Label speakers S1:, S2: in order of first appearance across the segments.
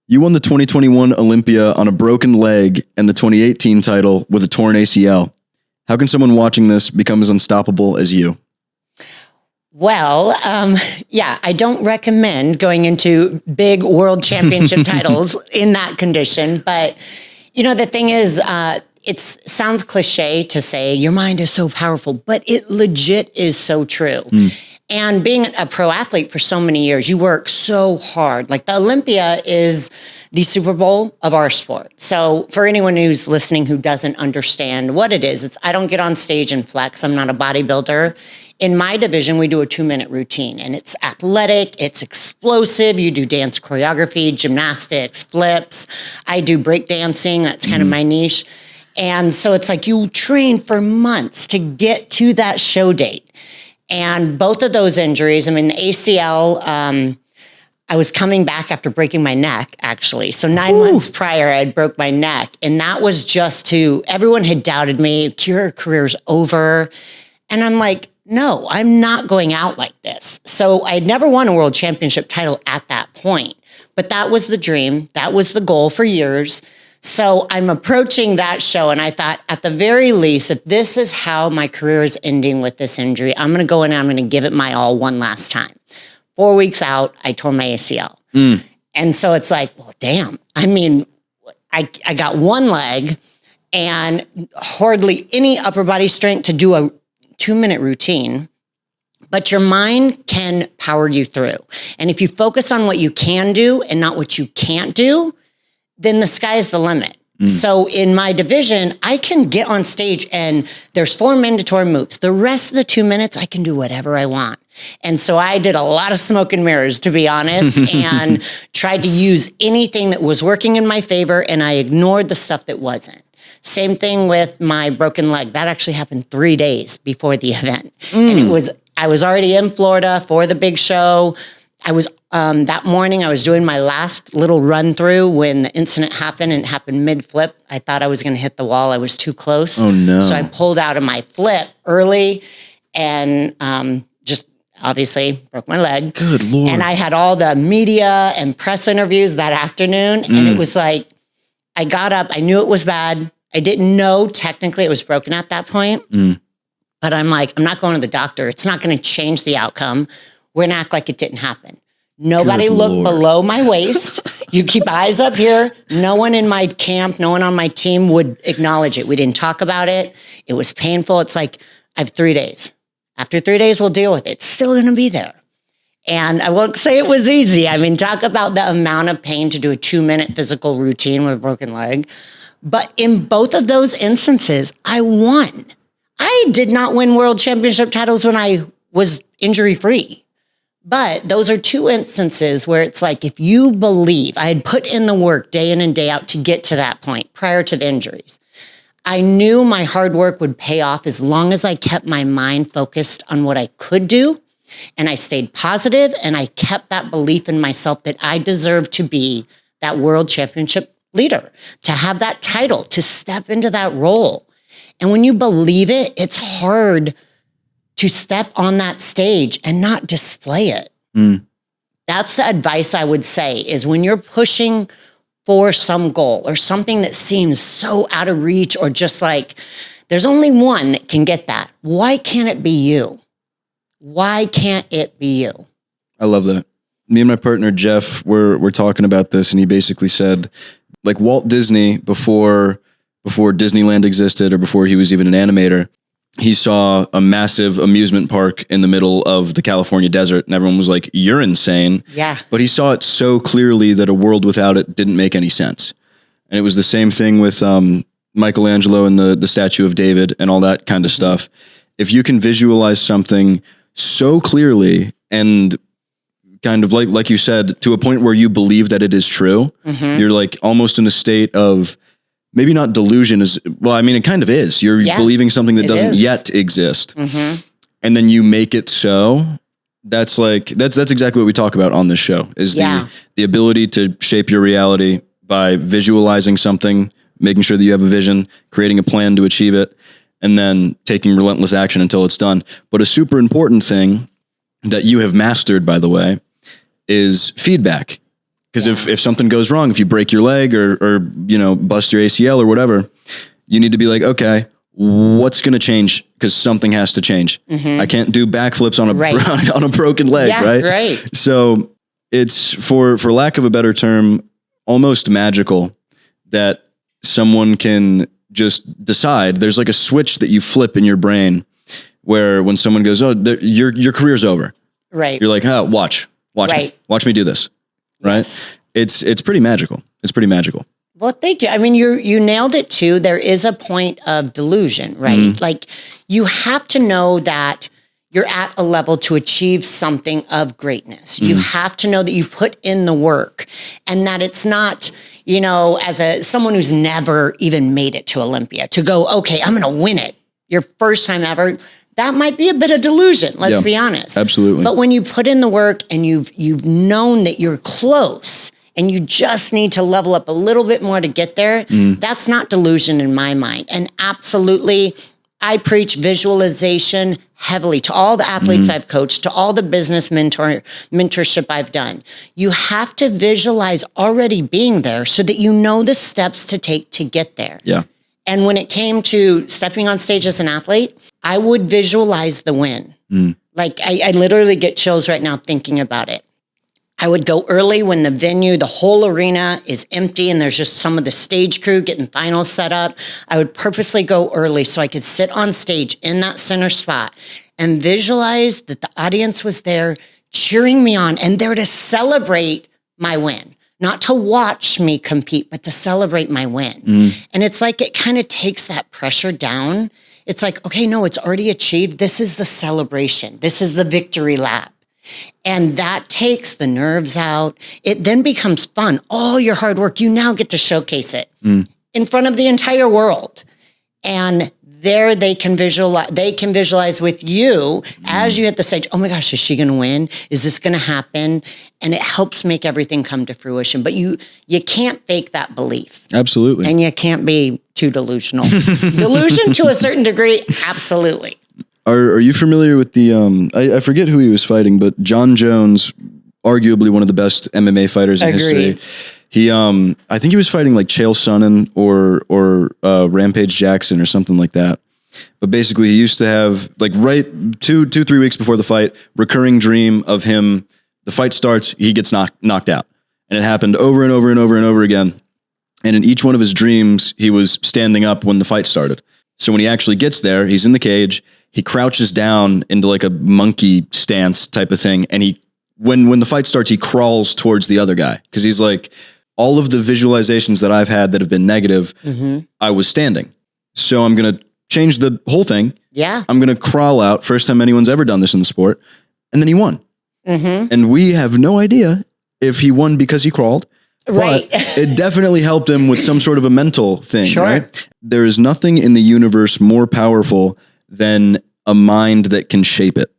S1: You won the 2021 Olympia on a broken leg and the 2018 title with a torn ACL. How can someone watching this become as unstoppable as you?
S2: Well, I don't recommend going into big world championship titles in that condition. But, the thing is, it sounds cliche to say your mind is so powerful, but it legit is so true. And being a pro athlete for so many years, you work so hard. Like the Olympia is the Super Bowl of our sport. So for anyone who's listening who doesn't understand what it is, I don't get on stage and flex. I'm not a bodybuilder. In my division, we do a 2-minute routine, and it's athletic, it's explosive. You do dance choreography, gymnastics, flips. I do break dancing. That's kind of my niche. And so it's like you train for months to get to that show date. And both of those injuries, the ACL, I was coming back after breaking my neck, actually. So 9 months prior, I broke my neck. And that was just everyone had doubted me, your career's over. And I'm like, no, I'm not going out like this. So I'd never won a world championship title at that point. But that was the dream. That was the goal for years. So I'm approaching that show, and I thought, at the very least, if this is how my career is ending with this injury, I'm going to go in and I'm going to give it my all one last time. 4 weeks out, I tore my ACL. And so it's like, well, damn. I got one leg and hardly any upper body strength to do a 2-minute routine. But your mind can power you through. And if you focus on what you can do and not what you can't do, then the sky's the limit. So in my division, I can get on stage and there's 4 mandatory moves. The rest of the 2 minutes, I can do whatever I want. And so I did a lot of smoke and mirrors, to be honest, and tried to use anything that was working in my favor, and I ignored the stuff that wasn't. Same thing with my broken leg. That actually happened 3 days before the event. And I was already in Florida for the big show. I was that morning, I was doing my last little run through when the incident happened, and it happened mid-flip. I thought I was going to hit the wall. I was too close.
S1: Oh, no.
S2: So I pulled out of my flip early and just obviously broke my leg.
S1: Good Lord.
S2: And I had all the media and press interviews that afternoon. And it was like, I got up. I knew it was bad. I didn't know technically it was broken at that point. But I'm like, I'm not going to the doctor. It's not going to change the outcome. We're going to act like it didn't happen. Nobody looked below my waist. You keep eyes up here. No one in my camp, no one on my team would acknowledge it. We didn't talk about it. It was painful. It's like, I have 3 days. After 3 days, we'll deal with it. It's still going to be there. And I won't say it was easy. Talk about the amount of pain to do a 2-minute physical routine with a broken leg. But in both of those instances, I won. I did not win world championship titles when I was injury-free. But those are 2 instances where it's like, if you believe, I had put in the work day in and day out to get to that point prior to the injuries. I knew my hard work would pay off as long as I kept my mind focused on what I could do. And I stayed positive, and I kept that belief in myself that I deserved to be that world championship leader, to have that title, to step into that role. And when you believe it, it's hard to step on that stage and not display it. That's the advice I would say, is when you're pushing for some goal or something that seems so out of reach, or just like, there's only one that can get that. Why can't it be you? Why can't it be you?
S1: I love that. Me and my partner, Jeff, we're talking about this, and he basically said, like Walt Disney, before Disneyland existed, or before he was even an animator, he saw a massive amusement park in the middle of the California desert, and everyone was like, you're insane.
S2: Yeah.
S1: But he saw it so clearly that a world without it didn't make any sense. And it was the same thing with Michelangelo and the Statue of David and all that kind of stuff. If you can visualize something so clearly and kind of like you said, to a point where you believe that it is true, you're like almost in a state of, maybe not delusion is, it kind of is. You're believing something that doesn't yet exist. And then you make it so. That's exactly what we talk about on this show, is the ability to shape your reality by visualizing something, making sure that you have a vision, creating a plan to achieve it, and then taking relentless action until it's done. But a super important thing that you have mastered, by the way, is feedback. Because if something goes wrong, if you break your leg or bust your ACL or whatever, you need to be like, okay, what's going to change? Because something has to change. I can't do backflips on a on a broken leg, right? So it's for lack of a better term, almost magical that someone can just decide. There's like a switch that you flip in your brain where when someone goes, "Oh, your career's over,"
S2: right?
S1: You're like, "Oh, watch me do this." Right?
S2: Yes.
S1: It's pretty magical. It's pretty magical.
S2: Well, thank you. I mean, you nailed it too. There is a point of delusion, right? Like you have to know that you're at a level to achieve something of greatness. You have to know that you put in the work and that it's not, as someone who's never even made it to Olympia to go, okay, I'm going to win it. Your first time ever. That might be a bit of delusion. Let's be honest.
S1: Absolutely.
S2: But when you put in the work and you've known that you're close and you just need to level up a little bit more to get there, that's not delusion in my mind. And absolutely, I preach visualization heavily to all the athletes I've coached, to all the business mentorship I've done. You have to visualize already being there so that you know the steps to take to get there.
S1: Yeah.
S2: And when it came to stepping on stage as an athlete, I would visualize the win. Like I literally get chills right now thinking about it. I would go early when the venue, the whole arena is empty and there's just some of the stage crew getting finals set up. I would purposely go early so I could sit on stage in that center spot and visualize that the audience was there cheering me on and there to celebrate my win. Not to watch me compete, but to celebrate my win. And it's like it kind of takes that pressure down. It's like, okay, no, it's already achieved. This is the celebration. This is the victory lap. And that takes the nerves out. It then becomes fun. All your hard work, you now get to showcase it in front of the entire world. And there they can visualize with you as you hit the stage. Oh my gosh, is she going to win? Is this going to happen? And it helps make everything come to fruition. But you can't fake that belief.
S1: Absolutely.
S2: And you can't be too delusional. Delusion to a certain degree, absolutely.
S1: Are you familiar with the, I forget who he was fighting, but John Jones, arguably one of the best MMA fighters in history. He, I think he was fighting like Chael Sonnen or Rampage Jackson or something like that. But basically he used to have like right 3 weeks before the fight, recurring dream of him. The fight starts, he gets knocked out. And it happened over and over and over and over again. And in each one of his dreams, he was standing up when the fight started. So when he actually gets there, he's in the cage, he crouches down into like a monkey stance type of thing. And when the fight starts, he crawls towards the other guy. Cause he's like, all of the visualizations that I've had that have been negative, I was standing. So I'm going to change the whole thing.
S2: Yeah.
S1: I'm going to crawl out. First time anyone's ever done this in the sport. And then he won. And we have no idea if he won because he crawled.
S2: Right.
S1: But it definitely helped him with some sort of a mental thing,
S2: Sure.
S1: right? There is nothing in the universe more powerful than a mind that can shape it.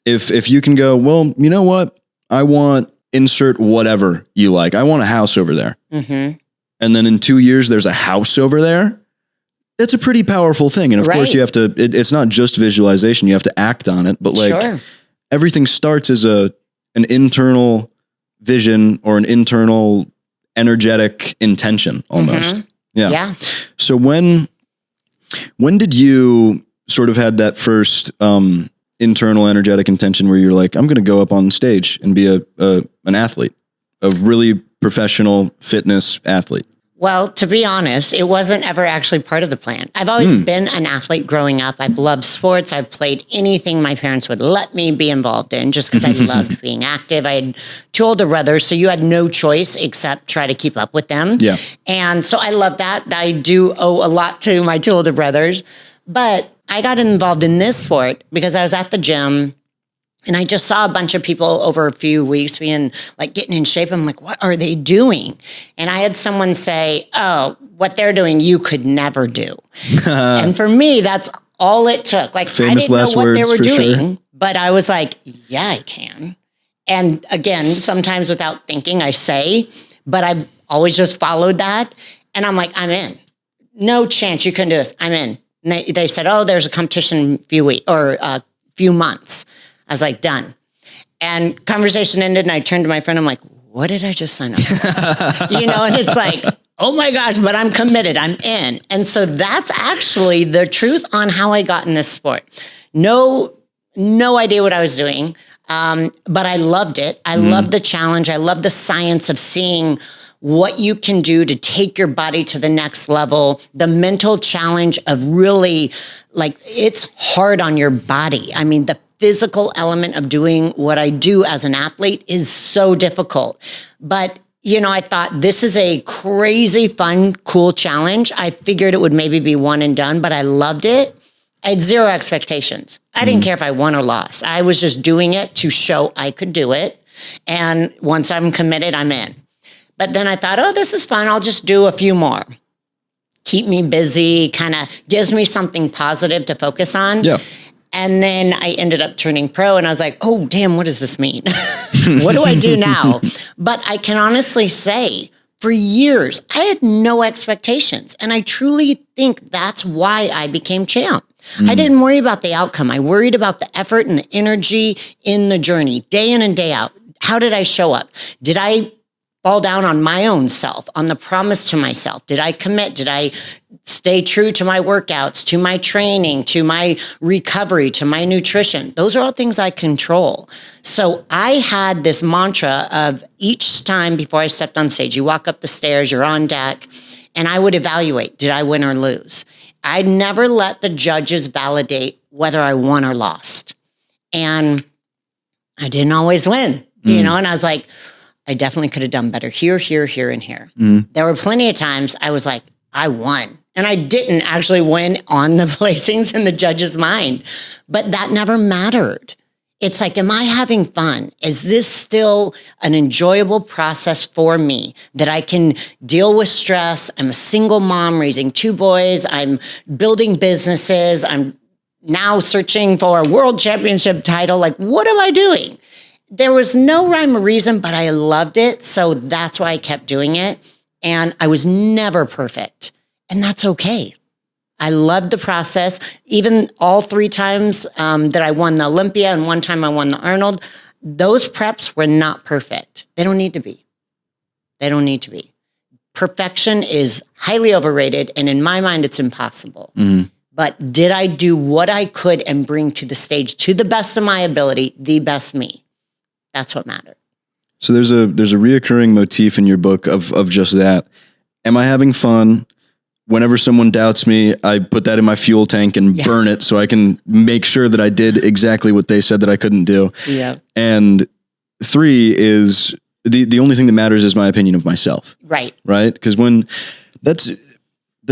S1: If you can go, well, you know what? I want insert whatever you like. I want a house over there. And then in 2 years, there's a house over there. That's a pretty powerful thing. And of course you have to, it's not just visualization. You have to act on it, but like everything starts as an internal vision or an internal energetic intention almost. Yeah. So when did you sort of had that first, internal energetic intention where you're like, I'm going to go up on stage and be an athlete, a really professional fitness athlete?
S2: Well, to be honest, it wasn't ever actually part of the plan. I've always been an athlete growing up. I've loved sports. I've played anything my parents would let me be involved in just because I loved being active. I had 2 older brothers, so you had no choice except try to keep up with them.
S1: Yeah.
S2: And so I love that. I do owe a lot to my 2 older brothers. But I got involved in this sport because I was at the gym and I just saw a bunch of people over a few weeks being like getting in shape. I'm like, what are they doing? And I had someone say, oh, what they're doing, you could never do. And for me, that's all it took. Like
S1: Famous
S2: I didn't know what they were doing,
S1: sure.
S2: But I was like, yeah, I can. And again, sometimes without thinking, I say, but I've always just followed that. And I'm like, I'm in. No chance you couldn't do this. I'm in. And they said, oh, there's a competition in a few weeks or a few months. I was like, done. And conversation ended and I turned to my friend. I'm like, what did I just sign up for? And it's like, oh my gosh, but I'm committed. I'm in. And so that's actually the truth on how I got in this sport. No idea what I was doing. But I loved it. I loved the challenge. I loved the science of seeing what you can do to take your body to the next level, the mental challenge of really, like, it's hard on your body. I mean, the physical element of doing what I do as an athlete is so difficult. But, I thought this is a crazy, fun, cool challenge. I figured it would maybe be one and done, but I loved it. I had zero expectations. I didn't care if I won or lost. I was just doing it to show I could do it. And once I'm committed, I'm in. But then I thought, oh, this is fun. I'll just do a few more. Keep me busy, kind of gives me something positive to focus on.
S1: Yeah.
S2: And then I ended up turning pro and I was like, oh, damn, what does this mean? What do I do now? But I can honestly say for years, I had no expectations. And I truly think that's why I became champ. I didn't worry about the outcome. I worried about the effort and the energy in the journey, day in and day out. How did I show up? Did I fall down on my own self, on the promise to myself? Did I commit? Did I stay true to my workouts, to my training, to my recovery, to my nutrition? Those are all things I control. So I had this mantra of each time before I stepped on stage, you walk up the stairs, you're on deck, and I would evaluate, did I win or lose? I'd never let the judges validate whether I won or lost. And I didn't always win, and I was like, I definitely could have done better here, and here. There were plenty of times I was like, I won. And I didn't actually win on the placings in the judge's mind. But that never mattered. It's like, am I having fun? Is this still an enjoyable process for me that I can deal with stress? I'm a single mom raising 2 boys. I'm building businesses. I'm now searching for a world championship title. Like, what am I doing? There was no rhyme or reason, but I loved it. So that's why I kept doing it. And I was never perfect. And that's okay. I loved the process. Even all 3 times that I won the Olympia and 1 time I won the Arnold, those preps were not perfect. They don't need to be. They don't need to be. Perfection is highly overrated. And in my mind, it's impossible. But did I do what I could and bring to the stage to the best of my ability, the best me? That's what mattered.
S1: So there's a reoccurring motif in your book of just that. Am I having fun? Whenever someone doubts me, I put that in my fuel tank and burn it so I can make sure that I did exactly what they said that I couldn't do.
S2: Yeah.
S1: And 3 is the only thing that matters is my opinion of myself.
S2: Right.
S1: Right? Because when that's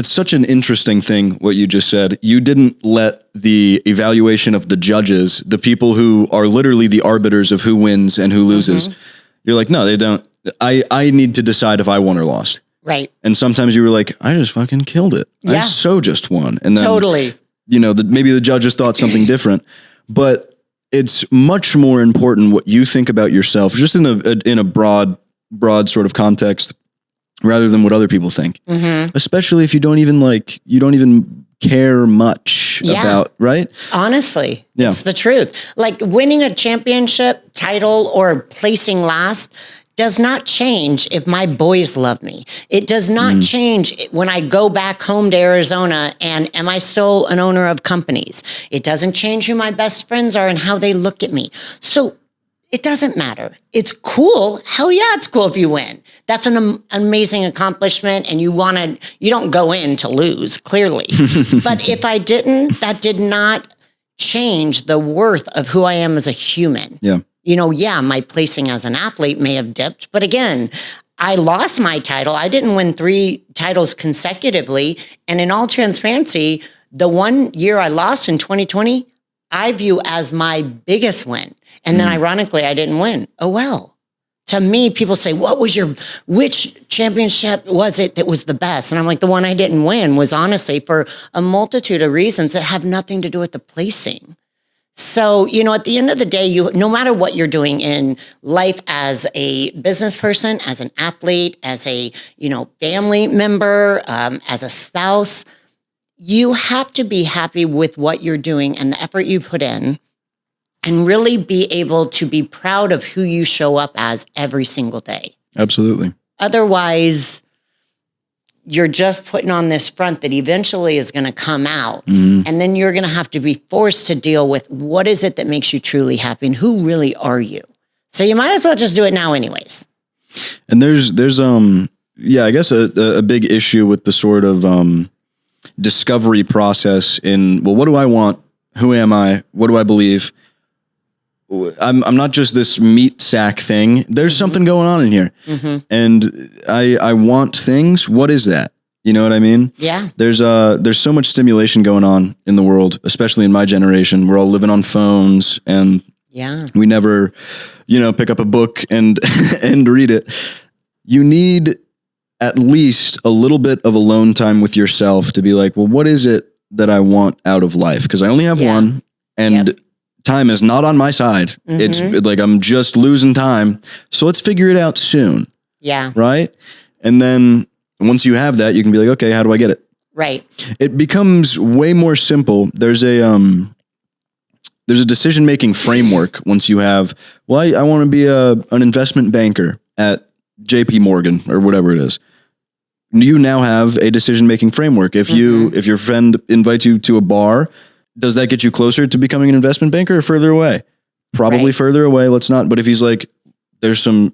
S1: such an interesting thing, what you just said. You didn't let the evaluation of the judges, the people who are literally the arbiters of who wins and who loses. You're like, no, they don't. I need to decide if I won or lost.
S2: Right.
S1: And sometimes you were like, I just fucking killed it.
S2: Yeah.
S1: I so just won. And then,
S2: totally.
S1: Maybe the judges thought something different, but it's much more important what you think about yourself, just in a broad sort of context, rather than what other people think. Especially if you don't even care much about, right?
S2: Honestly, it's the truth. Like winning a championship title or placing last does not change if my boys love me. It does not change when I go back home to Arizona and am I still an owner of companies? It doesn't change who my best friends are and how they look at me. So it doesn't matter. It's cool. Hell yeah, it's cool if you win. That's an amazing accomplishment and you don't go in to lose, clearly. But if I didn't, that did not change the worth of who I am as a human.
S1: Yeah.
S2: My placing as an athlete may have dipped, but again, I lost my title. I didn't win 3 titles consecutively. And in all transparency, the 1 year I lost in 2020, I view as my biggest win. And then ironically, I didn't win. Oh, well. To me, people say, which championship was it that was the best? And I'm like, the one I didn't win was honestly for a multitude of reasons that have nothing to do with the placing. So, at the end of the day, no matter what you're doing in life as a business person, as an athlete, as a, family member, as a spouse, you have to be happy with what you're doing and the effort you put in and really be able to be proud of who you show up as every single day.
S1: Absolutely.
S2: Otherwise, you're just putting on this front that eventually is going to come out.
S1: Mm-hmm.
S2: And then you're going to have to be forced to deal with what is it that makes you truly happy and who really are you? So you might as well just do it now anyways.
S1: And there's I guess a big issue with the sort of discovery process in, well, what do I want? Who am I? What do I believe? I'm not just this meat sack thing. There's something going on in here. And I want things. What is that? You know what I mean?
S2: Yeah.
S1: There's so much stimulation going on in the world, especially in my generation. We're all living on phones and we never, pick up a book and and read it. You need at least a little bit of alone time with yourself to be like, well, what is it that I want out of life? Because I only have one, and time is not on my side. It's like I'm just losing time. So let's figure it out soon.
S2: Yeah.
S1: Right? And then once you have that, you can be like, okay, how do I get it?
S2: Right.
S1: It becomes way more simple. There's a decision-making framework once you have, well, I want to be an investment banker at JP Morgan or whatever it is. You now have a decision-making framework. If your friend invites you to a bar, does that get you closer to becoming an investment banker or further away? Probably further away. Let's not. But if he's like, there's some,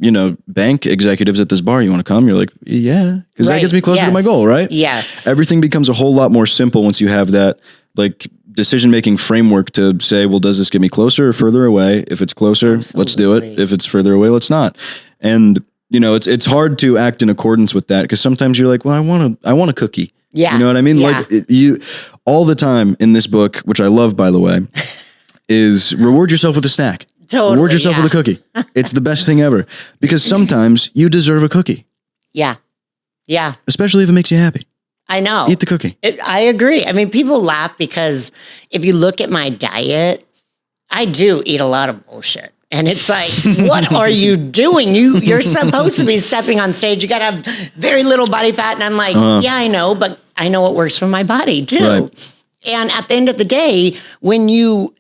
S1: bank executives at this bar, you want to come? You're like, yeah, because that gets me closer to my goal, right?
S2: Yes.
S1: Everything becomes a whole lot more simple once you have that like decision-making framework to say, well, does this get me closer or further away? If it's closer, let's do it. If it's further away, let's not. And it's hard to act in accordance with that because sometimes you're like, well, I want a cookie.
S2: Yeah.
S1: You know what I mean?
S2: Yeah.
S1: Like you all the time in this book, which I love, by the way, is reward yourself with a snack.
S2: Totally.
S1: Reward yourself with a cookie. It's the best thing ever because sometimes you deserve a cookie.
S2: Yeah. Yeah.
S1: Especially if it makes you happy.
S2: I know.
S1: Eat the cookie.
S2: I agree. I mean, people laugh because if you look at my diet, I do eat a lot of bullshit. And it's like, what are you doing? You're supposed to be stepping on stage. You got to have very little body fat. And I'm like, yeah, I know, but I know what works for my body too. Right. And at the end of the day, when you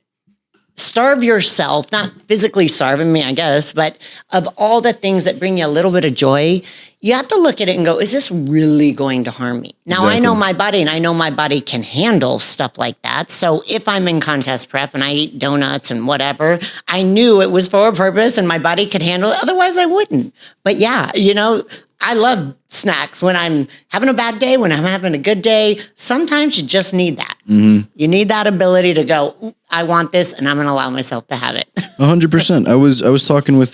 S2: starve yourself, not physically starving me, I guess, but of all the things that bring you a little bit of joy, you have to look at it and go, is this really going to harm me? Now, I know my body and I know my body can handle stuff like that. So if I'm in contest prep and I eat donuts and whatever, I knew it was for a purpose and my body could handle it. Otherwise, I wouldn't. But yeah, I love snacks when I'm having a bad day, when I'm having a good day. Sometimes you just need that. You need that ability to go, I want this and I'm going to allow myself to have it.
S1: 100%. I was talking with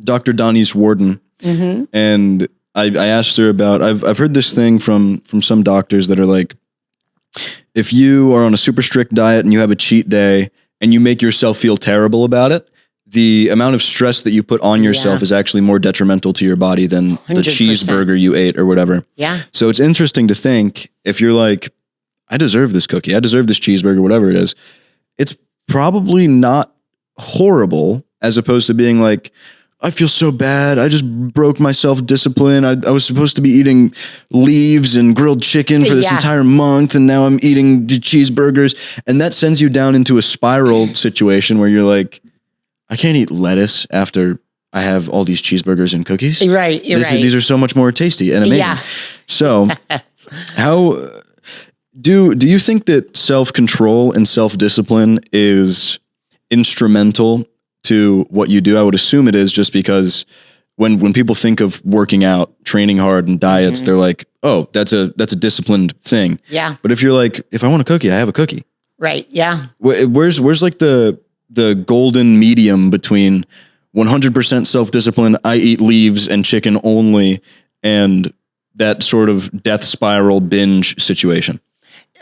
S1: Dr. Donnie's Warden. And I asked her about, I've heard this thing from some doctors that are like, if you are on a super strict diet and you have a cheat day and you make yourself feel terrible about it, the amount of stress that you put on yourself is actually more detrimental to your body than 100%. The cheeseburger you ate or whatever. Yeah. So it's interesting to think if you're like, I deserve this cookie, I deserve this cheeseburger, whatever it is, it's probably not horrible as opposed to being like, I feel so bad. I just broke my self-discipline. I was supposed to be eating leaves and grilled chicken for this entire month, and now I'm eating cheeseburgers. And that sends you down into a spiral situation where you're like, I can't eat lettuce after I have all these cheeseburgers and cookies.
S2: Right,
S1: These are so much more tasty and amazing. Yeah. So how do you think that self-control and self-discipline is instrumental to what you do? I would assume it is, just because when people think of working out, training hard and diets, they're like, oh, that's a disciplined thing. Yeah. But if you're like, if I want a cookie, I have a cookie. Right. Yeah. Where's like the golden medium between 100% self-discipline, I eat leaves and chicken only, and that sort of death spiral binge situation?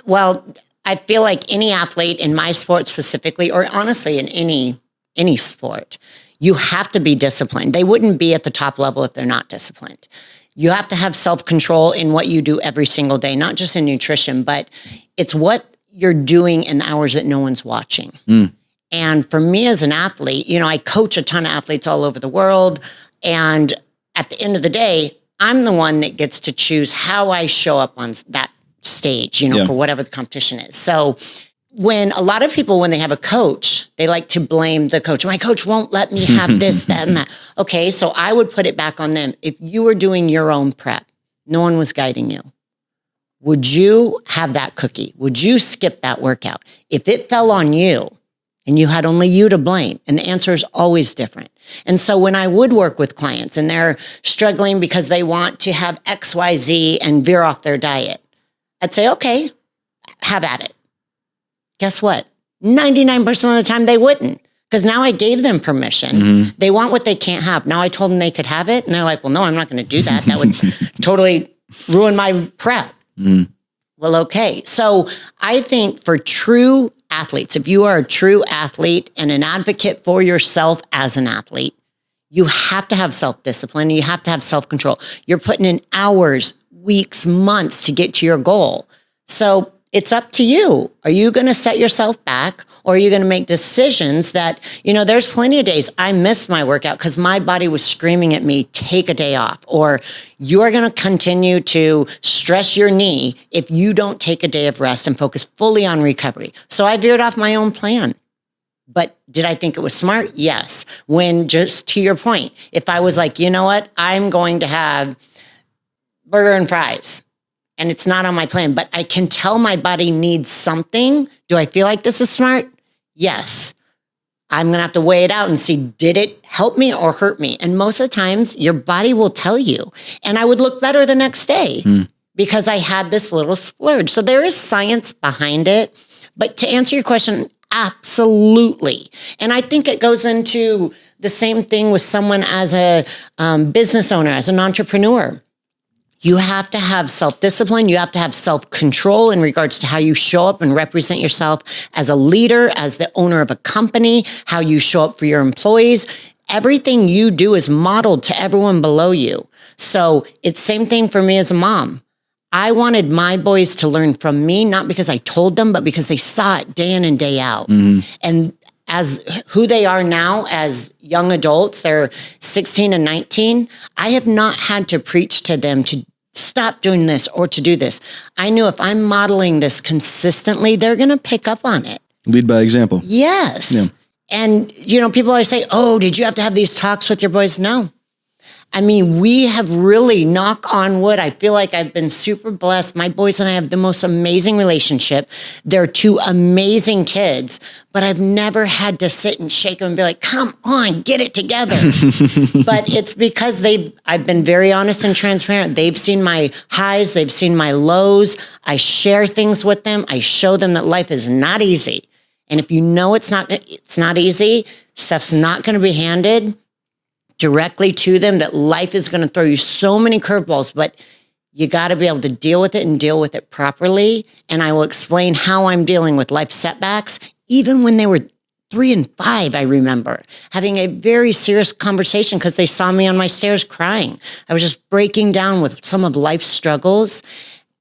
S1: Well, I feel like any athlete in my sport specifically, or honestly in any sport, you have to be disciplined. They wouldn't be at the top level if they're not disciplined. You have to have self-control in what you do every single day, not just in nutrition, but it's what you're doing in the hours that no one's watching. And for me as an athlete, I coach a ton of athletes all over the world. And at the end of the day, I'm the one that gets to choose how I show up on that stage, for whatever the competition is. So
S2: when a lot of people, when they have a coach, they like to blame the coach. My coach won't let me have this, that, and that. Okay, so I would put it back on them. If you were doing your own prep, no one was guiding you, would you have that cookie? Would you skip that workout? If it fell on you and you had only you to blame, and the answer is always different. And so when I would work with clients and they're struggling because they want to have X, Y, Z and veer off their diet, I'd say, okay, have at it. Guess what? 99% of the time they wouldn't, because now I gave them permission. They want what they can't have. Now I told them they could have it. And they're like, well, no, I'm not going to do that. That would totally ruin my prep. Well, okay. So I think for true athletes, if you are a true athlete and an advocate for yourself as an athlete, you have to have self-discipline. You have to have self-control. You're putting in hours, weeks, months to get to your goal. So it's up to you. Are you going to set yourself back, or are you going to make decisions that, there's plenty of days I missed my workout because my body was screaming at me, take a day off, or you're going to continue to stress your knee if you don't take a day of rest and focus fully on recovery. So I veered off my own plan. But did I think it was smart? Yes. When, just to your point, if I was like, you know what, I'm going to have burger and fries, and it's not on my plan, but I can tell my body needs something. Do I feel like this is smart? Yes. I'm going to have to weigh it out and see, did it help me or hurt me? And most of the times, your body will tell you. And I would look better the next day because I had this little splurge. So there is science behind it. But to answer your question, absolutely. And I think it goes into the same thing with someone as a business owner, as an entrepreneur. You have to have self-discipline. You have to have self-control in regards to how you show up and represent yourself as a leader, as the owner of a company, how you show up for your employees. Everything you do is modeled to everyone below you. So it's same thing for me as a mom. I wanted my boys to learn from me, not because I told them, but because they saw it day in and day out. And as who they are now as young adults, they're 16 and 19. I have not had to preach to them to stop doing this or to do this. I knew if I'm modeling this consistently, they're going to pick up on it.
S1: Lead by example.
S2: Yes. Yeah. And, people always say, oh, did you have to have these talks with your boys? No. I mean, we have really, knock on wood, I feel like I've been super blessed. My boys and I have the most amazing relationship. They're two amazing kids, but I've never had to sit and shake them and be like, come on, get it together. But it's because I've been very honest and transparent. They've seen my highs. They've seen my lows. I share things with them. I show them that life is not easy. And if you know it's not easy, stuff's not going to be handed directly to them, that life is going to throw you so many curveballs, but you got to be able to deal with it and deal with it properly. And I will explain how I'm dealing with life setbacks. Even when they were 3 and 5, I remember having a very serious conversation because they saw me on my stairs crying. I was just breaking down with some of life's struggles.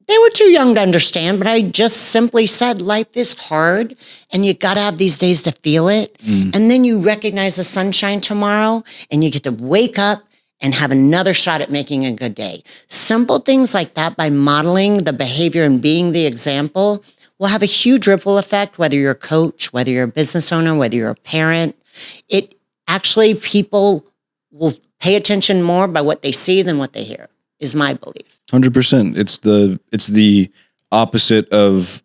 S2: They were too young to understand, but I just simply said, life is hard and you got to have these days to feel it. And then you recognize the sunshine tomorrow and you get to wake up and have another shot at making a good day. Simple things like that, by modeling the behavior and being the example, will have a huge ripple effect, whether you're a coach, whether you're a business owner, whether you're a parent. It actually, people will pay attention more by what they see than what they hear, is my belief.
S1: 100%. It's the opposite of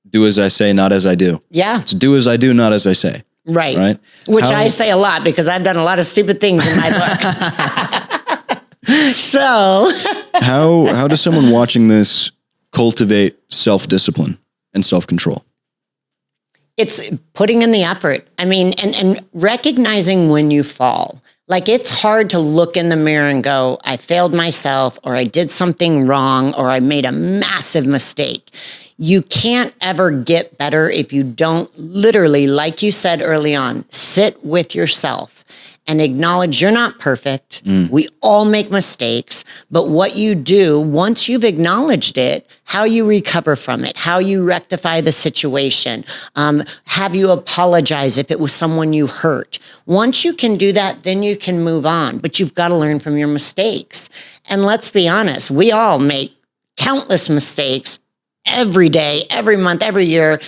S1: do as I say, not as I do.
S2: Yeah.
S1: It's do as I do, not as I say.
S2: Right. Which I say a lot because I've done a lot of stupid things in my book. So
S1: how does someone watching this cultivate self-discipline and self-control?
S2: It's putting in the effort. I mean, and recognizing when you fall. Like, it's hard to look in the mirror and go, I failed myself, or I did something wrong, or I made a massive mistake. You can't ever get better if you don't literally, like you said early on, sit with yourself and acknowledge you're not perfect. We all make mistakes, but what you do once you've acknowledged it, how you recover from it, how you rectify the situation, have you apologize if it was someone you hurt. Once you can do that, then you can move on, but you've got to learn from your mistakes. And let's be honest, we all make countless mistakes every day, every month, every year.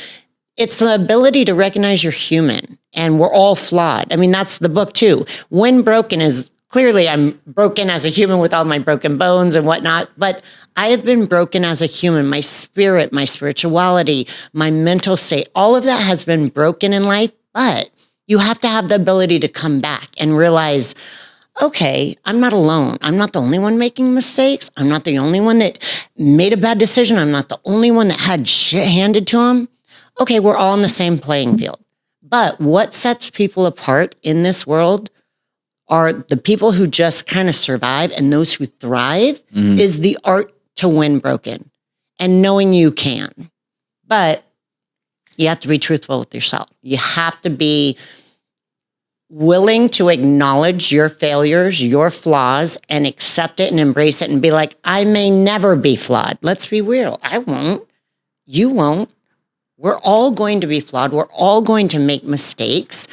S2: it's the ability to recognize you're human and we're all flawed. I mean, that's the book too. When broken is clearly I'm broken as a human with all my broken bones and whatnot, but I have been broken as a human. My spirit, my spirituality, my mental state, all of that has been broken in life, but you have to have the ability to come back and realize, okay, I'm not alone. I'm not the only one making mistakes. I'm not the only one that made a bad decision. I'm not the only one that had shit handed to him. Okay, we're all in the same playing field. But what sets people apart in this world are the people who just kind of survive, and those who thrive is the art to win broken and knowing you can. But you have to be truthful with yourself. You have to be willing to acknowledge your failures, your flaws, and accept it and embrace it and be like, I may never be flawed. Let's be real. I won't. You won't. We're all going to be flawed. We're all going to make mistakes.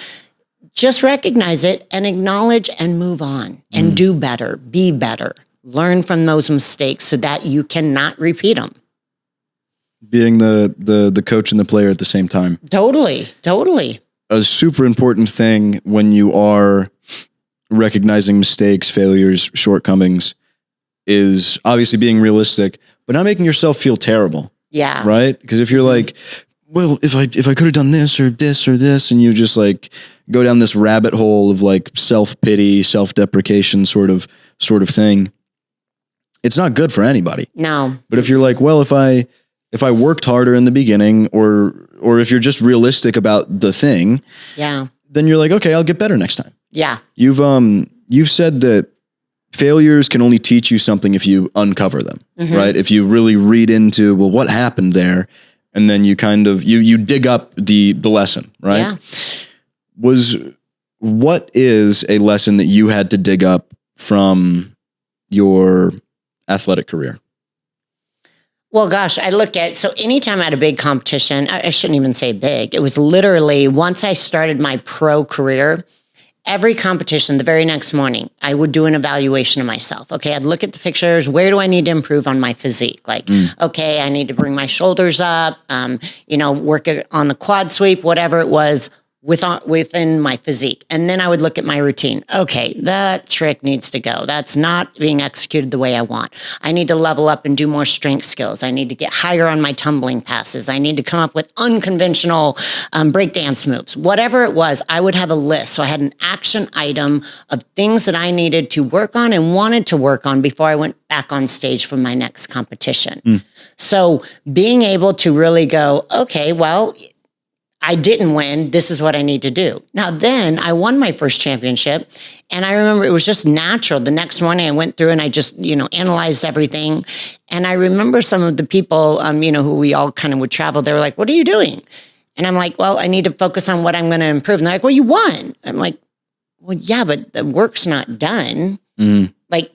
S2: Just recognize it and acknowledge and move on and do better, be better, learn from those mistakes so that you cannot repeat them.
S1: Being the coach and the player at the same time.
S2: Totally.
S1: A super important thing when you are recognizing mistakes, failures, shortcomings is obviously being realistic, but not making yourself feel terrible.
S2: Yeah.
S1: Right? Because if you're like, well, if I could have done this or this or this, and you just like go down this rabbit hole of like self-pity, self-deprecation sort of thing, it's not good for anybody.
S2: No.
S1: But if you're like, well, if I worked harder in the beginning, or if you're just realistic about the thing, then you're like, okay, I'll get better next time.
S2: Yeah.
S1: You've said that failures can only teach you something if you uncover them, right? If you really read into, well, what happened there? And then you kind of, you dig up the lesson, right?
S2: Yeah.
S1: What is a lesson that you had to dig up from your athletic career?
S2: Well, gosh, I look at, so anytime I had a big competition, I shouldn't even say big. It was literally once I started my pro career, every competition, the very next morning, I would do an evaluation of myself. Okay, I'd look at the pictures. Where do I need to improve on my physique? Like, okay, I need to bring my shoulders up, work on the quad sweep, whatever it was within my physique. And then I would look at my routine. Okay, that trick needs to go. That's not being executed the way I want. I need to level up and do more strength skills. I need to get higher on my tumbling passes. I need to come up with unconventional breakdance moves. Whatever it was, I would have a list. So I had an action item of things that I needed to work on and wanted to work on before I went back on stage for my next competition. So being able to really go, okay, well, I didn't win. This is what I need to do. Now, then I won my first championship. And I remember it was just natural. The next morning I went through and I just, analyzed everything. And I remember some of the people, who we all kind of would travel. They were like, what are you doing? And I'm like, well, I need to focus on what I'm going to improve. And they're like, well, you won. I'm like, well, yeah, but the work's not done. Like,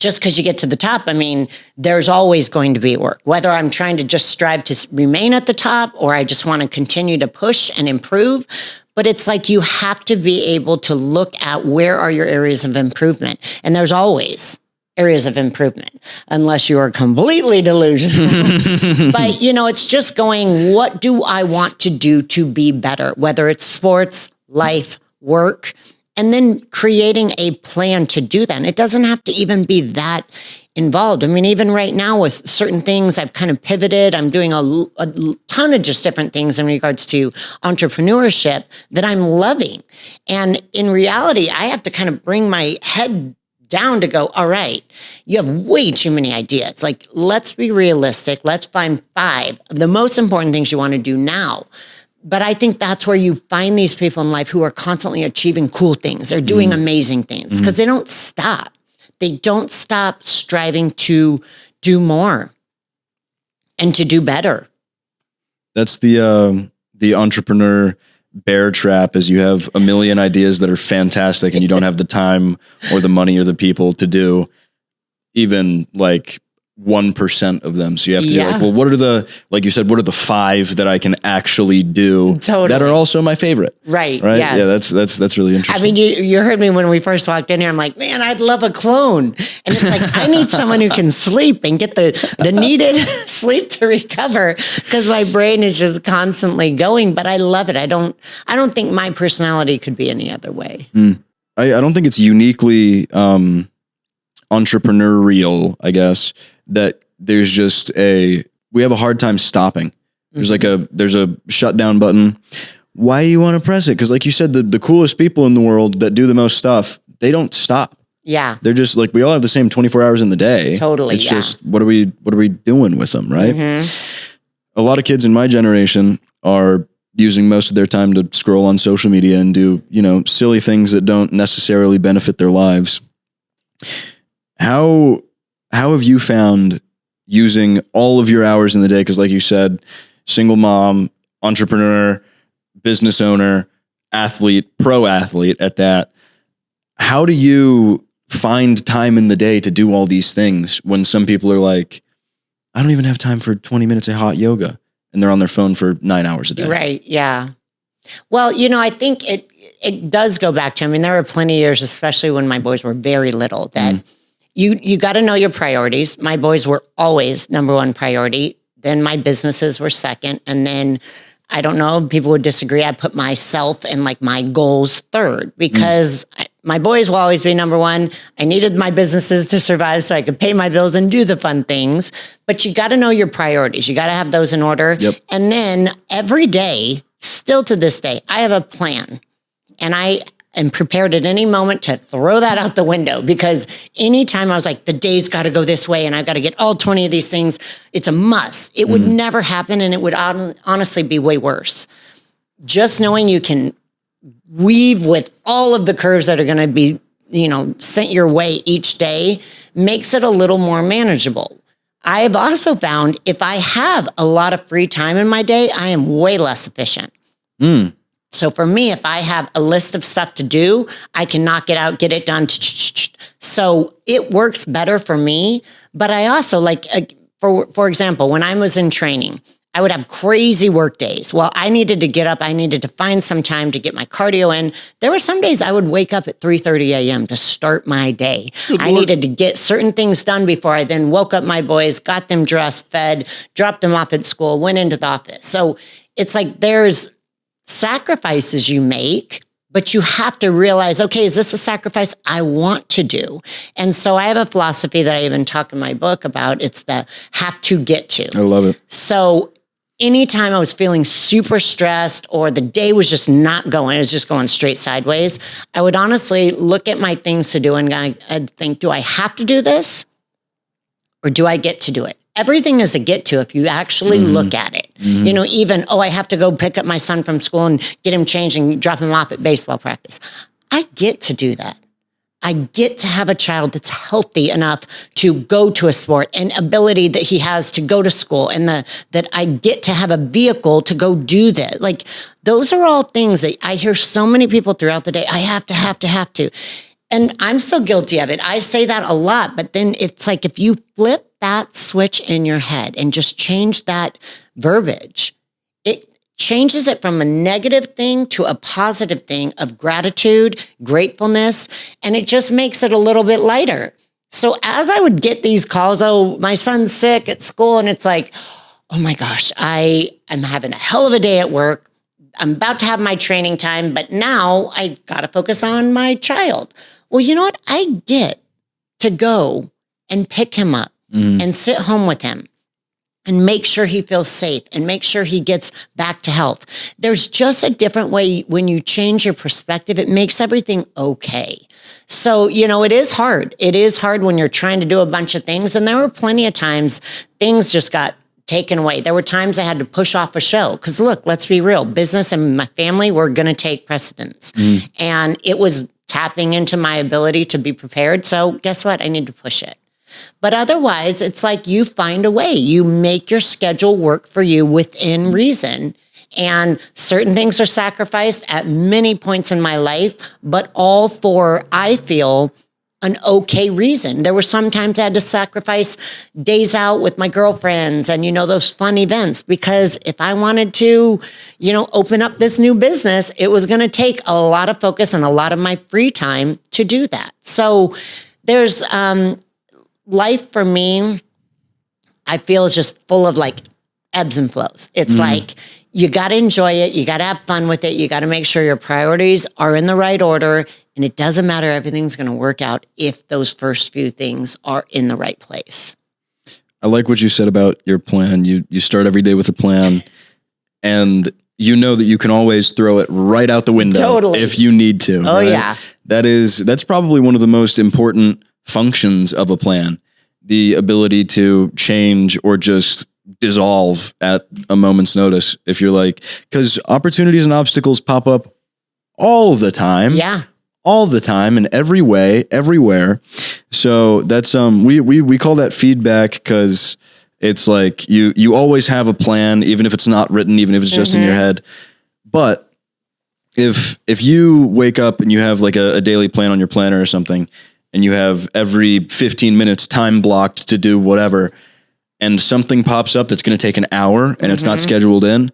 S2: just because you get to the top, I mean, there's always going to be work, whether I'm trying to just strive to remain at the top or I just want to continue to push and improve. But it's like you have to be able to look at where are your areas of improvement. And there's always areas of improvement, unless you are completely delusional. But, it's just going, what do I want to do to be better? Whether it's sports, life, work, and then creating a plan to do that. And it doesn't have to even be that involved. I mean, even right now with certain things, I've kind of pivoted. I'm doing a ton of just different things in regards to entrepreneurship that I'm loving. And in reality, I have to kind of bring my head down to go, all right, you have way too many ideas. Like, let's be realistic. Let's find 5 of the most important things you want to do now. But I think that's where you find these people in life who are constantly achieving cool things. They're doing amazing things because they don't stop. They don't stop striving to do more and to do better. That's
S1: the entrepreneur bear trap, is you have a million ideas that are fantastic and you don't have the time or the money or the people to do even like 1% of them. So you have to be
S2: Yeah.
S1: like, well, like you said, what are the 5 that I can actually do
S2: Totally.
S1: that are also my favorite?
S2: Right.
S1: Right.
S2: Yes.
S1: Yeah. That's really
S2: I
S1: interesting.
S2: mean, you heard me when we first walked in here. I'm like, man, I'd love a clone. And it's like, I need someone who can sleep and get the needed sleep to recover, because my brain is just constantly going, but I love it. I don't think my personality could be any other way.
S1: I don't think it's uniquely, entrepreneurial, I guess, that there's just we have a hard time stopping. There's there's a shutdown button. Why do you want to press it? Cause like you said, the coolest people in the world that do the most stuff, they don't stop.
S2: Yeah.
S1: They're just like, we all have the same 24 hours in the day.
S2: Totally.
S1: It's just, what are we doing with them? Right. A lot of kids in my generation are using most of their time to scroll on social media and do, silly things that don't necessarily benefit their lives. How have you found using all of your hours in the day? Because like you said, single mom, entrepreneur, business owner, athlete, pro athlete at that. How do you find time in the day to do all these things when some people are like, I don't even have time for 20 minutes of hot yoga, and they're on their phone for 9 hours a day?
S2: Right. Yeah. Well, I think it does go back to, there were plenty of years, especially when my boys were very little, that you got to know your priorities. My boys were always number one priority. Then my businesses were second. And then, I don't know, people would disagree, I put myself and like my goals third, because my boys will always be number one. I needed my businesses to survive so I could pay my bills and do the fun things. But you got to know your priorities. You got to have those in order.
S1: Yep.
S2: And then every day, still to this day, I have a plan. And I am prepared at any moment to throw that out the window, because anytime I was like, the day's got to go this way and I've got to get all 20 of these things, it's a must. It would never happen, and it would honestly be way worse. Just knowing you can weave with all of the curves that are going to be, sent your way each day makes it a little more manageable. I have also found if I have a lot of free time in my day, I am way less efficient. So for me, if I have a list of stuff to do, I can knock it out, get it done. So it works better for me. But I also for example, when I was in training, I would have crazy work days. Well, I needed to get up. I needed to find some time to get my cardio in. There were some days I would wake up at 3:30 a.m. to start my day. I needed to get certain things done before I then woke up my boys, got them dressed, fed, dropped them off at school, went into the office. So it's like there's sacrifices you make, but you have to realize, okay, is this a sacrifice I want to do? And so I have a philosophy that I even talk in my book about. It's the have to get to.
S1: I love it.
S2: So anytime I was feeling super stressed or the day was just not going, it was just going straight sideways, I would honestly look at my things to do and I'd think, do I have to do this or do I get to do it? Everything is a get to if you actually look at it. Even, I have to go pick up my son from school and get him changed and drop him off at baseball practice. I get to do that. I get to have a child that's healthy enough to go to a sport and ability that he has to go to school, and that I get to have a vehicle to go do that. Like, those are all things that I hear so many people throughout the day. I have to. And I'm still guilty of it. I say that a lot, but then it's like if you flip that switch in your head and just change that verbiage, it changes it from a negative thing to a positive thing of gratitude, gratefulness, and it just makes it a little bit lighter. So as I would get these calls, my son's sick at school, and it's like, oh my gosh, I'm having a hell of a day at work. I'm about to have my training time, but now I've got to focus on my child. Well, you know what? I get to go and pick him up and sit home with him and make sure he feels safe and make sure he gets back to health. There's just a different way when you change your perspective. It makes everything okay. So, it is hard. It is hard when you're trying to do a bunch of things. And there were plenty of times things just got taken away. There were times I had to push off a show because, look, let's be real. Business and my family were going to take precedence. And it was tapping into my ability to be prepared. So guess what? I need to push it. But otherwise, it's like you find a way. You make your schedule work for you within reason. And certain things are sacrificed at many points in my life, but all for, I feel, an okay reason. There were some times I had to sacrifice days out with my girlfriends and, those fun events, because if I wanted to, open up this new business, it was going to take a lot of focus and a lot of my free time to do that. So there's life for me, I feel, is just full of like ebbs and flows. It's like, you got to enjoy it. You got to have fun with it. You got to make sure your priorities are in the right order. And it doesn't matter. Everything's going to work out if those first few things are in the right place.
S1: I like what you said about your plan. You start every day with a plan, and you know that you can always throw it right out the window if you need to.
S2: Oh,
S1: right?
S2: yeah.
S1: That's probably one of the most important functions of a plan. The ability to change or just dissolve at a moment's notice. If you're like, because opportunities and obstacles pop up all the time.
S2: Yeah.
S1: All the time, in every way, everywhere. So that's we call that feedback, because it's like you always have a plan, even if it's not written, even if it's just in your head. But if you wake up and you have like a daily plan on your planner or something, and you have every 15 minutes time blocked to do whatever, and something pops up that's going to take an hour and it's not scheduled in,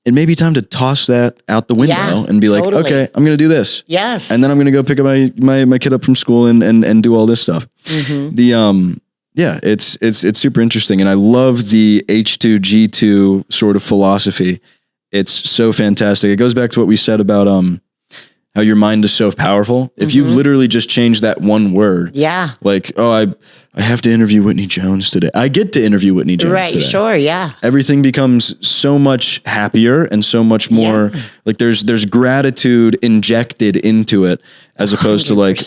S1: it may be time to toss that out the window and be like, okay, I'm going to do this.
S2: Yes.
S1: And then I'm going to go pick up my kid up from school and do all this stuff. It's super interesting. And I love the H2G2 sort of philosophy. It's so fantastic. It goes back to what we said about, how your mind is so powerful. If you literally just change that one word, like, I have to interview Whitney Jones today. I get to interview Whitney Jones today.
S2: Sure, yeah.
S1: Everything becomes so much happier and so much more like there's gratitude injected into it, as opposed 100%. To like,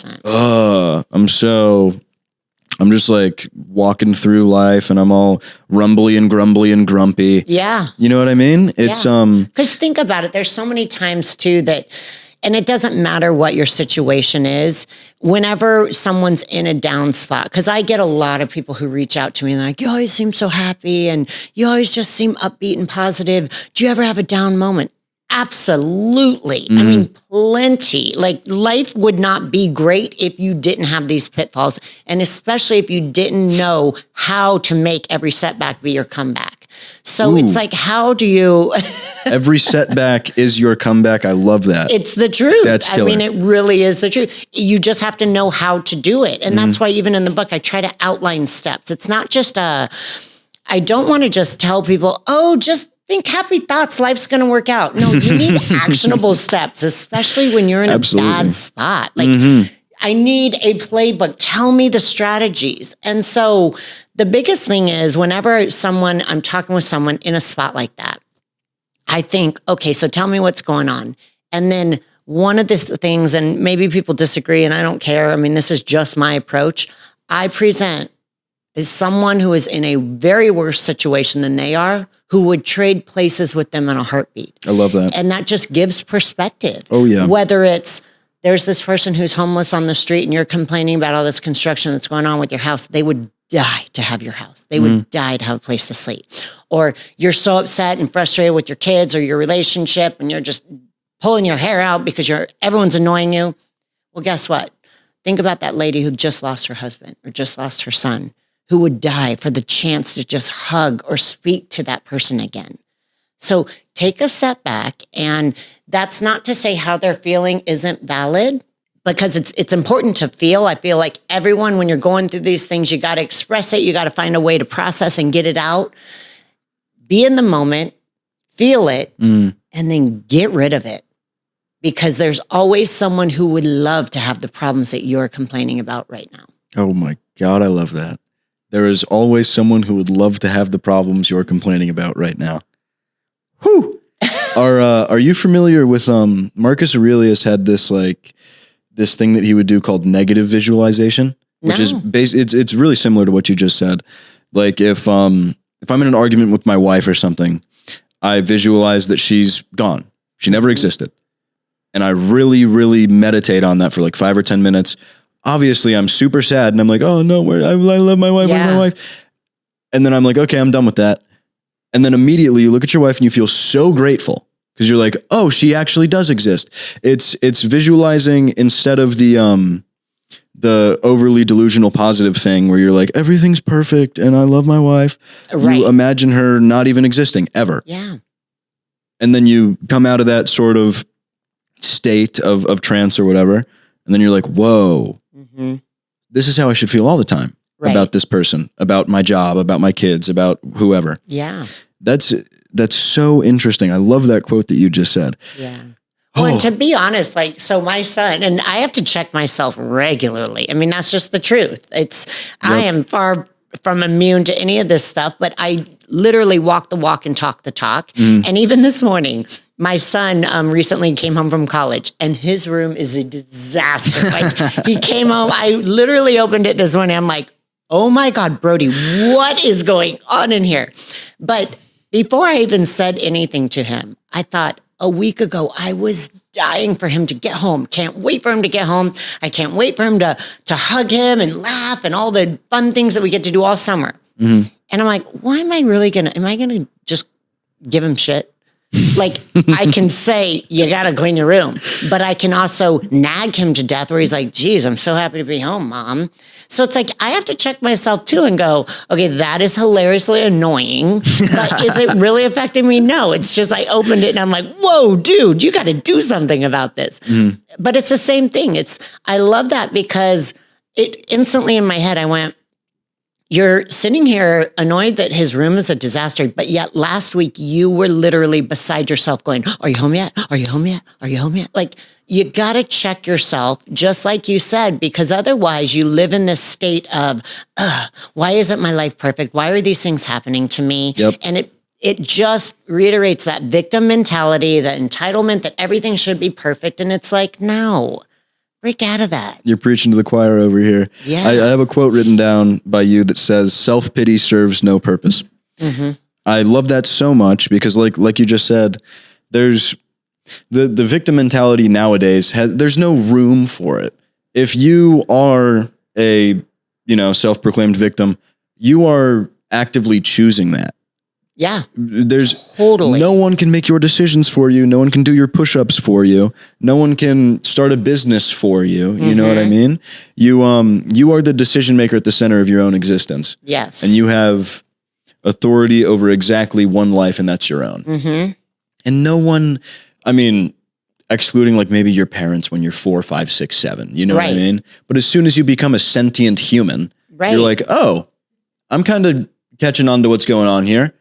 S1: I'm just like walking through life and I'm all rumbly and grumbly and grumpy.
S2: Yeah.
S1: You know what I mean? It's
S2: because think about it. There's so many times too that, and it doesn't matter what your situation is, whenever someone's in a down spot, because I get a lot of people who reach out to me and they're like, you always seem so happy and you always just seem upbeat and positive. Do you ever have a down moment? Absolutely. I mean, plenty. Like, life would not be great if you didn't have these pitfalls, and especially if you didn't know how to make every setback be your comeback. So it's like, how do you...
S1: Every setback is your comeback. I love that.
S2: It's the truth.
S1: That's killer.
S2: I mean, it really is the truth. You just have to know how to do it. And that's why even in the book, I try to outline steps. It's not just I don't want to just tell people, just think happy thoughts, life's going to work out. No, you need actionable steps, especially when you're in a bad spot. Like, I need a playbook. Tell me the strategies. And so the biggest thing is, whenever I'm talking with someone in a spot like that, I think, okay, so tell me what's going on. And then one of the things, and maybe people disagree and I don't care. I mean, this is just my approach. I present as someone who is in a very worse situation than they are, who would trade places with them in a heartbeat.
S1: I love that.
S2: And that just gives perspective.
S1: Oh, yeah.
S2: Whether it's, there's this person who's homeless on the street and you're complaining about all this construction that's going on with your house, they would die to have your house. They would die to have a place to sleep. Or you're so upset and frustrated with your kids or your relationship and you're just pulling your hair out because everyone's annoying you. Well, guess what? Think about that lady who just lost her husband or just lost her son, who would die for the chance to just hug or speak to that person again. So take a setback, and that's not to say how they're feeling isn't valid, because it's important to feel. I feel like everyone, when you're going through these things, you got to express it. You got to find a way to process and get it out. Be in the moment, feel it, and then get rid of it. Because there's always someone who would love to have the problems that you're complaining about right now.
S1: Oh my God, I love that. There is always someone who would love to have the problems you're complaining about right now. Whew. Are you familiar with Marcus Aurelius had this thing that he would do called negative visualization, which is it's really similar to what you just said. Like if I'm in an argument with my wife or something, I visualize that she's gone. She never existed. And I really, really meditate on that for like 5 or 10 minutes. Obviously, I'm super sad and I'm like, oh no, I love my wife, where's my wife? And then I'm like, okay, I'm done with that. And then immediately you look at your wife and you feel so grateful because you're like, oh, she actually does exist. It's visualizing instead of the the overly delusional positive thing where you're like, everything's perfect and I love my wife.
S2: Right.
S1: You imagine her not even existing ever.
S2: Yeah.
S1: And then you come out of that sort of state of trance or whatever. And then you're like, whoa, this is how I should feel all the time about this person, about my job, about my kids, about whoever.
S2: Yeah.
S1: That's so interesting. I love that quote that you just said.
S2: Yeah. Well, and to be honest, like, so my son, and I have to check myself regularly. I mean, that's just the truth. I am far from immune to any of this stuff, but I literally walk the walk and talk the talk. And even this morning, my son recently came home from college and his room is a disaster. Like, he came home, I literally opened it this morning. I'm like, oh my God, Brody, what is going on in here? But before I even said anything to him, I thought, a week ago, I was dying for him to get home. Can't wait for him to get home. I can't wait for him to hug him and laugh and all the fun things that we get to do all summer. And I'm like, why am I going to just give him shit? Like, I can say, you got to clean your room, but I can also nag him to death where he's like, geez, I'm so happy to be home, Mom. So it's like, I have to check myself too and go, okay, that is hilariously annoying, but is it really affecting me? No, it's just, I opened it and I'm like, whoa, dude, you got to do something about this. But it's the same thing. I love that because it instantly in my head, I went, you're sitting here annoyed that his room is a disaster, but yet last week you were literally beside yourself going, are you home yet? Are you home yet? Are you home yet? Like, you got to check yourself, just like you said, because otherwise you live in this state of, why isn't my life perfect? Why are these things happening to me? And it just reiterates that victim mentality, the entitlement that everything should be perfect. And it's like, no. Break out of that. You're
S1: preaching to the choir over here.
S2: Yeah.
S1: I have a quote written down by you that says, self-pity serves no purpose. I love that so much because like you just said, there's the victim mentality nowadays there's no room for it. If you are a, self-proclaimed victim, you are actively choosing that.
S2: Yeah.
S1: There's
S2: totally
S1: no one can make your decisions for you. No one can do your push-ups for you. No one can start a business for you. You know what I mean? You are the decision maker at the center of your own existence.
S2: Yes.
S1: And you have authority over exactly one life, and that's your own. And no one, excluding like maybe your parents when you're 4, 5, 6, 7, you know what I mean? But as soon as you become a sentient human, you're like, oh, I'm kind of catching on to what's going on here.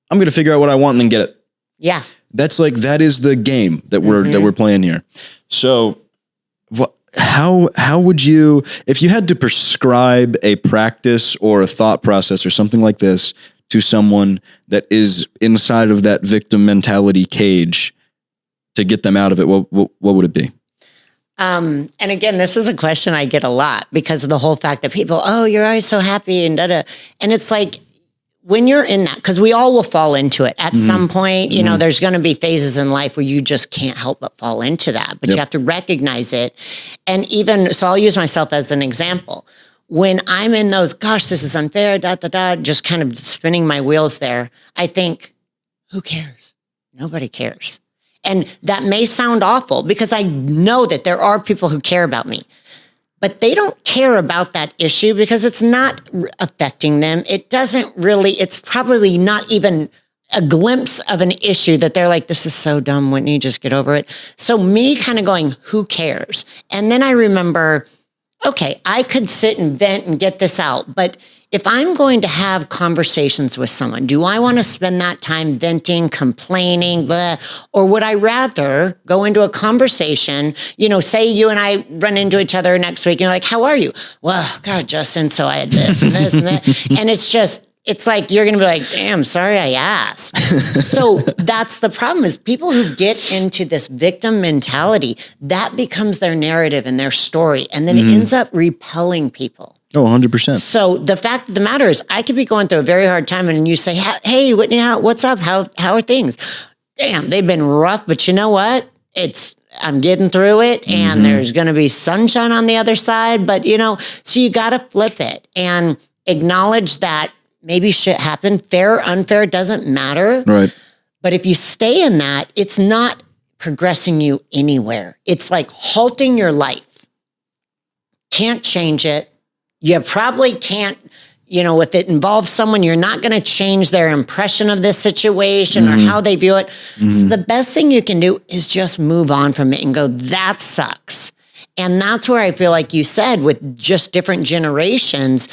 S1: I'm going to figure out what I want and then get it.
S2: Yeah.
S1: That is the game that we're playing here. So how would you, if you had to prescribe a practice or a thought process or something like this to someone that is inside of that victim mentality cage to get them out of it, what would it be?
S2: And again, this is a question I get a lot because of the whole fact that people, oh, you're always so happy and da-da. And it's like, when you're in that, because we all will fall into it at some point, there's going to be phases in life where you just can't help but fall into that, but you have to recognize it. And even, so I'll use myself as an example. When I'm in those, gosh, this is unfair, just kind of spinning my wheels there, I think, who cares? Nobody cares. And that may sound awful because I know that there are people who care about me. But they don't care about that issue because it's not affecting them. It doesn't really, it's probably not even a glimpse of an issue that they're like, this is so dumb, Whitney, just get over it. So me kind of going, who cares? And then I remember, okay, I could sit and vent and get this out, but if I'm going to have conversations with someone, do I want to spend that time venting, complaining, blah, or would I rather go into a conversation, say you and I run into each other next week and you're like, how are you? Well, God, Justin, so I had this and this and that. And it's like, you're going to be like, damn, sorry I asked. So that's the problem is people who get into this victim mentality, that becomes their narrative and their story. And then it ends up repelling people.
S1: Oh, 100%.
S2: So the fact of the matter is I could be going through a very hard time and you say, hey, Whitney, what's up? How are things? Damn, they've been rough, but you know what? I'm getting through it and there's going to be sunshine on the other side. But, so you got to flip it and acknowledge that maybe shit happened. Fair or unfair doesn't matter.
S1: Right.
S2: But if you stay in that, it's not progressing you anywhere. It's like halting your life. can't change it. You probably can't, if it involves someone, you're not going to change their impression of this situation or how they view it. So the best thing you can do is just move on from it and go, that sucks. And that's where I feel like you said with just different generations,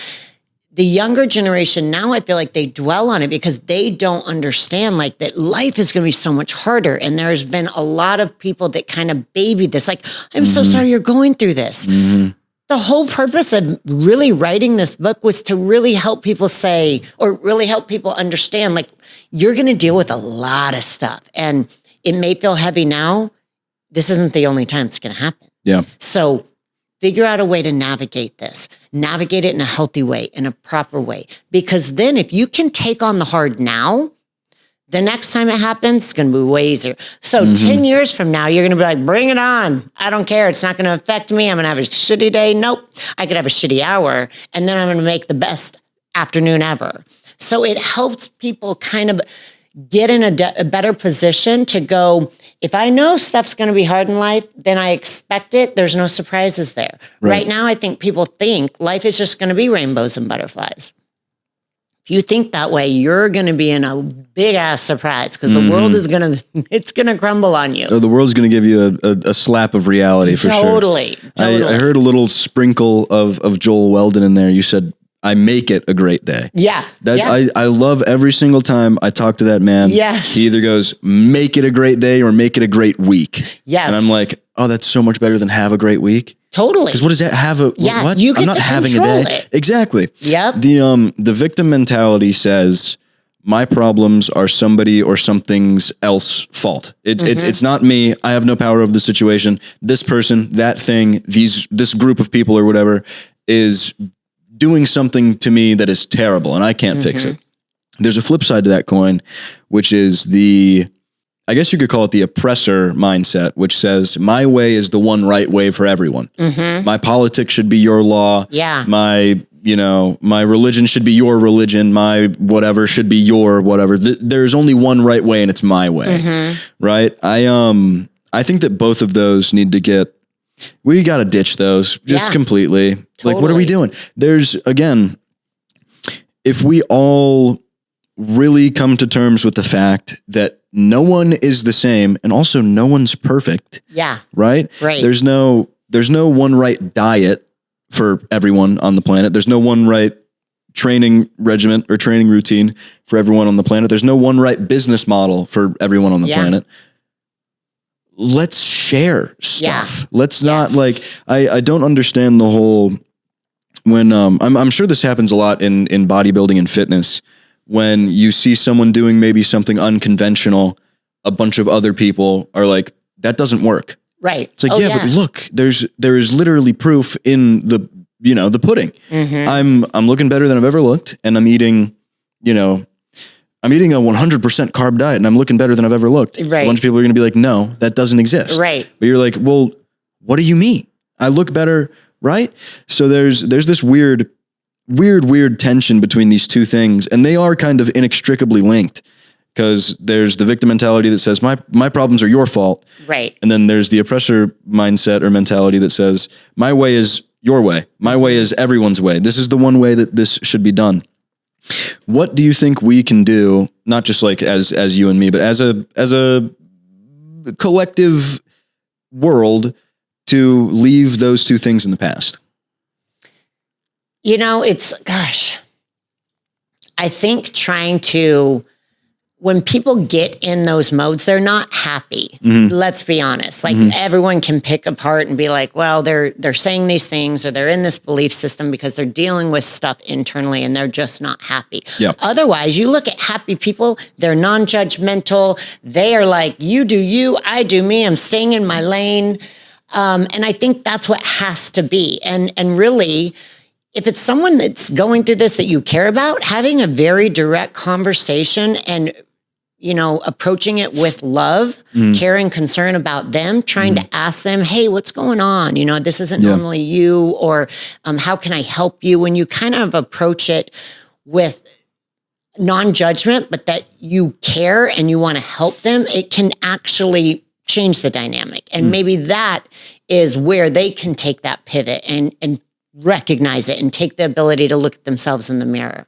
S2: the younger generation now, I feel like they dwell on it because they don't understand like that life is going to be so much harder. And there's been a lot of people that kind of baby this, like, I'm so sorry you're going through this. The whole purpose of really writing this book was to really help people say, or really help people understand, like, you're going to deal with a lot of stuff and it may feel heavy now. This isn't the only time it's going to happen.
S1: Yeah.
S2: So figure out a way to navigate this, navigate it in a healthy way, in a proper way. Because then if you can take on the hard now, the next time it happens, it's going to be way easier. So 10 years from now, you're going to be like, bring it on. I don't care. It's not going to affect me. I'm going to have a shitty day. Nope. I could have a shitty hour. And then I'm going to make the best afternoon ever. So it helps people kind of get in a better position to go, if I know stuff's going to be hard in life, then I expect it. There's no surprises there. Right now, I think people think life is just going to be rainbows and butterflies. If you think that way, you're going to be in a big ass surprise because the world is it's going to crumble on you.
S1: Oh, the world's going to give you a slap of reality for sure.
S2: Totally.
S1: I heard a little sprinkle of Joel Weldon in there. You said, I make it a great day.
S2: Yeah.
S1: I love every single time I talk to that man.
S2: Yes.
S1: He either goes, make it a great day or make it a great week.
S2: Yes.
S1: And I'm like, oh, that's so much better than have a great week.
S2: Totally.
S1: Because what does that have what?
S2: You get
S1: I'm not
S2: to
S1: having a
S2: control
S1: day.
S2: it.
S1: Exactly.
S2: Yep.
S1: The victim mentality says my problems are somebody or something's else fault. It's not me. I have no power over the situation. This person, that thing, this group of people or whatever is doing something to me that is terrible and I can't fix it. There's a flip side to that coin, which is I guess you could call it the oppressor mindset, which says my way is the one right way for everyone. My politics should be your law.
S2: Yeah.
S1: My religion should be your religion. My whatever should be your whatever. There's only one right way and it's my way. Right. I think that both of those need to we got to ditch those just completely. Totally. Like, what are we doing? Again, if we all really come to terms with the fact that no one is the same and also no one's perfect.
S2: Yeah.
S1: Right?
S2: Right.
S1: There's no one right diet for everyone on the planet. There's no one right training regimen or training routine for everyone on the planet. There's no one right business model for everyone on the planet. Let's share stuff. Yeah. Let's not I don't understand the whole when I'm sure this happens a lot in bodybuilding and fitness. When you see someone doing maybe something unconventional, a bunch of other people are like, that doesn't work.
S2: Right.
S1: It's like, but look, there is literally proof in the pudding. I'm looking better than I've ever looked. And I'm eating, I'm eating a 100% carb diet and I'm looking better than I've ever looked.
S2: Right.
S1: A bunch of people are going to be like, no, that doesn't exist.
S2: Right.
S1: But you're like, well, what do you mean? I look better. Right. So there's this weird tension between these two things. And they are kind of inextricably linked because there's the victim mentality that says my problems are your fault.
S2: Right.
S1: And then there's the oppressor mindset or mentality that says my way is your way. My way is everyone's way. This is the one way that this should be done. What do you think we can do? Not just like as you and me, but as a collective world to leave those two things in the past?
S2: I think when people get in those modes, they're not happy. Let's be honest. Like everyone can pick apart and be like, well, they're saying these things or they're in this belief system because they're dealing with stuff internally and they're just not happy.
S1: Yep.
S2: Otherwise, you look at happy people, they're non-judgmental. They are like, you do you, I do me, I'm staying in my lane. And I think that's what has to be. And really, if it's someone that's going through this that you care about, having a very direct conversation and, approaching it with love, care and concern about them, trying to ask them, hey, what's going on? This isn't normally you, or how can I help you? When you kind of approach it with non-judgment, but that you care and you want to help them, it can actually change the dynamic. And maybe that is where they can take that pivot and recognize it and take the ability to look at themselves in the mirror.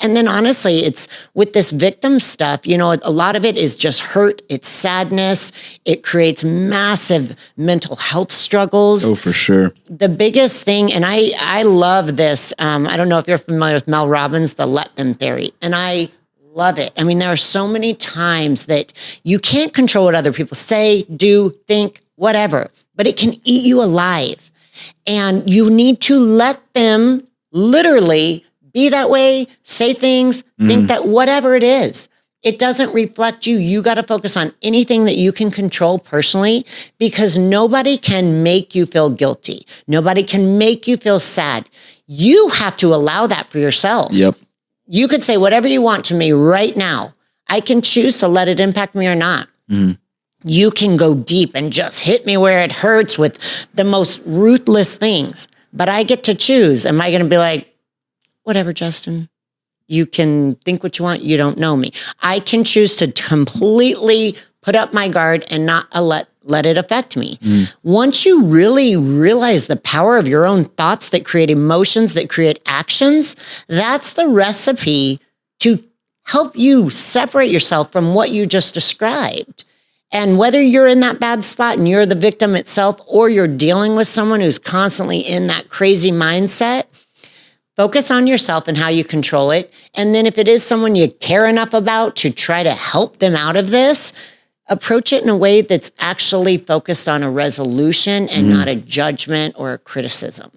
S2: And then honestly, it's with this victim stuff, you know, a lot of it is just hurt. It's sadness. It creates massive mental health struggles.
S1: Oh, for sure.
S2: The biggest thing, and I love this. I don't know if you're familiar with Mel Robbins, the let them theory. And I love it. I mean, there are so many times that you can't control what other people say, do, think, whatever, but it can eat you alive. And you need to let them literally be that way, say things, think that whatever it is, it doesn't reflect you. You got to focus on anything that you can control personally, because nobody can make you feel guilty. Nobody can make you feel sad. You have to allow that for yourself.
S1: Yep.
S2: You could say whatever you want to me right now. I can choose to let it impact me or not. You can go deep and just hit me where it hurts with the most ruthless things, but I get to choose. Am I going to be like, whatever, Justin, you can think what you want. You don't know me. I can choose to completely put up my guard and not let it affect me. Once you really realize the power of your own thoughts that create emotions, that create actions, that's the recipe to help you separate yourself from what you just described. And whether you're in that bad spot and you're the victim itself, or you're dealing with someone who's constantly in that crazy mindset, focus on yourself and how you control it. And then if it is someone you care enough about to try to help them out of this, approach it in a way that's actually focused on a resolution and not a judgment or a criticism.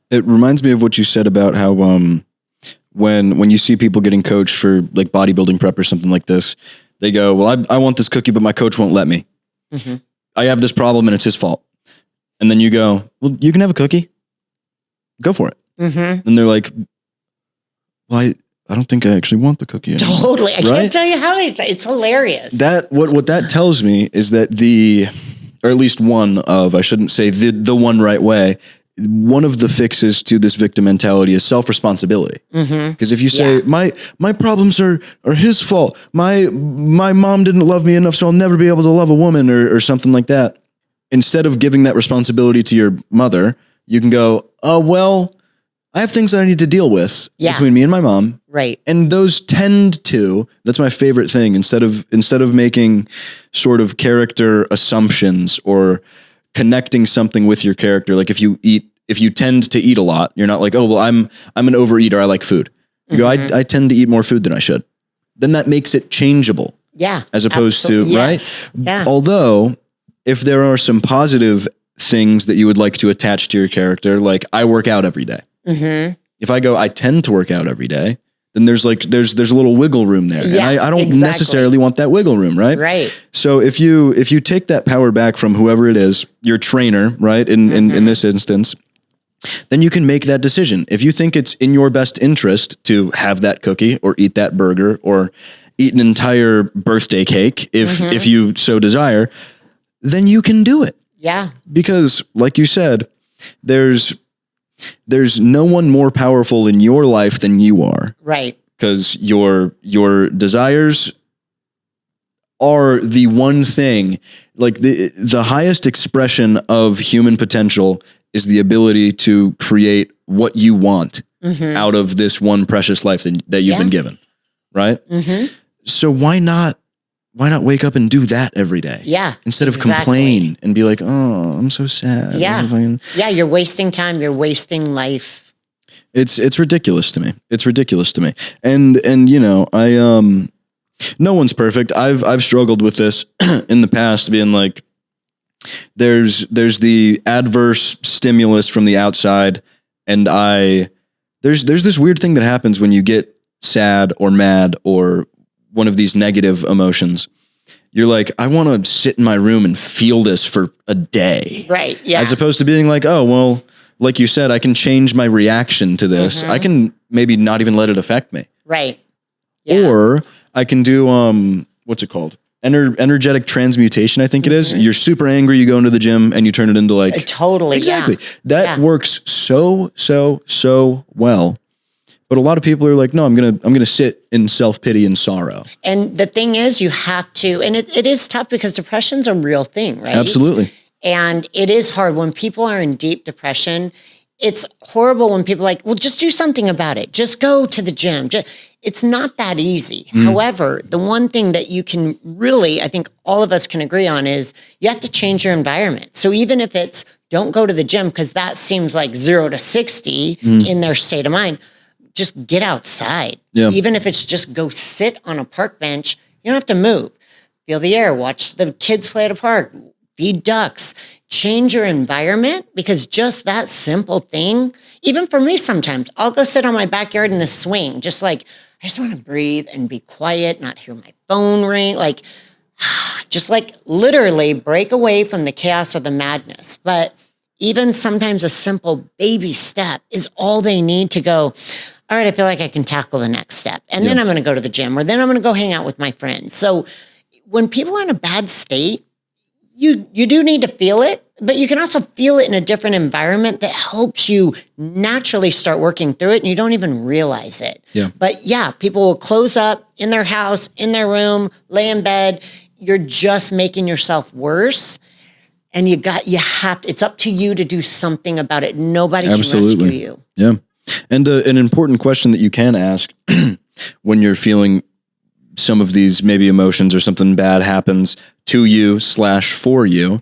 S1: It reminds me of what you said about how when you see people getting coached for like bodybuilding prep or something like this, they go, well, I want this cookie, but my coach won't let me. I have this problem and it's his fault. And then you go, well, you can have a cookie. Go for it. And they're like, well, I don't think I actually want the cookie anymore.
S2: Totally. I can't tell you how many times. It's hilarious.
S1: That what that tells me is that or at least one of, I shouldn't say the one right way, one of the fixes to this victim mentality is self-responsibility. Because if you say, my problems are his fault, my mom didn't love me enough, so I'll never be able to love a woman or something like that. Instead of giving that responsibility to your mother, you can go, oh, well, I have things that I need to deal with between me and my mom.
S2: Right.
S1: And those tend to, that's my favorite thing. Instead of making sort of character assumptions or connecting something with your character, like if you tend to eat a lot, you're not like, oh, well, I'm an overeater. I like food. You go, I tend to eat more food than I should. Then that makes it changeable.
S2: Yeah.
S1: As opposed to, right?
S2: Yeah.
S1: Although if there are some positive things that you would like to attach to your character, like I work out every day. If I go, I tend to work out every day, then there's a little wiggle room there.
S2: Yeah,
S1: and I don't necessarily want that wiggle room, right?
S2: Right.
S1: So if you take that power back from whoever it is, your trainer, right? In this instance, then you can make that decision. If you think it's in your best interest to have that cookie or eat that burger or eat an entire birthday cake, if you so desire, then you can do it. Yeah. Because like you said, there's no one more powerful in your life than you are. Right. Because your desires are the one thing, like the highest expression of human potential is the ability to create what you want out of this one precious life that you've been given. Right. So why not wake up and do that every day? Yeah. Instead of complain and be like, oh, I'm so sad.
S2: Yeah. Yeah. You're wasting time. You're wasting life.
S1: It's ridiculous to me. It's ridiculous to me. And you know, no one's perfect. I've struggled with this in the past, being like, there's the adverse stimulus from the outside. And there's this weird thing that happens when you get sad or mad or one of these negative emotions. You're like, I want to sit in my room and feel this for a day. Right. Yeah. As opposed to being like, oh, well, like you said, I can change my reaction to this. I can maybe not even let it affect me. Right. Yeah. Or I can do, what's it called? Energetic transmutation, I think it is. You're super angry. You go into the gym and you turn it into like.
S2: Totally.
S1: Exactly.
S2: Yeah.
S1: That works so well. But a lot of people are like, no, I'm gonna sit in self-pity and sorrow.
S2: And the thing is, you have to, and it is tough because depression's a real thing, right?
S1: Absolutely.
S2: And it is hard when people are in deep depression. It's horrible when people are like, well, just do something about it. Just go to the gym. It's not that easy. However, the one thing that you can really, I think all of us can agree on is you have to change your environment. So even if it's don't go to the gym, because that seems like 0 to 60 in their state of mind, just get outside.
S1: Yeah.
S2: Even if it's just go sit on a park bench, you don't have to move. Feel the air, watch the kids play at a park, feed ducks, change your environment, because just that simple thing, even for me sometimes, I'll go sit on my backyard in the swing, just like, I just want to breathe and be quiet, not hear my phone ring, like, just like literally break away from the chaos or the madness. But even sometimes a simple baby step is all they need to go, all right, I feel like I can tackle the next step. And then I'm going to go to the gym, or then I'm going to go hang out with my friends. So when people are in a bad state, you do need to feel it, but you can also feel it in a different environment that helps you naturally start working through it, and you don't even realize it.
S1: Yeah.
S2: But yeah, people will close up in their house, in their room, lay in bed. You're just making yourself worse. And it's up to you to do something about it. Nobody can rescue you.
S1: Yeah. And an important question that you can ask when you're feeling some of these maybe emotions or something bad happens to you / for you,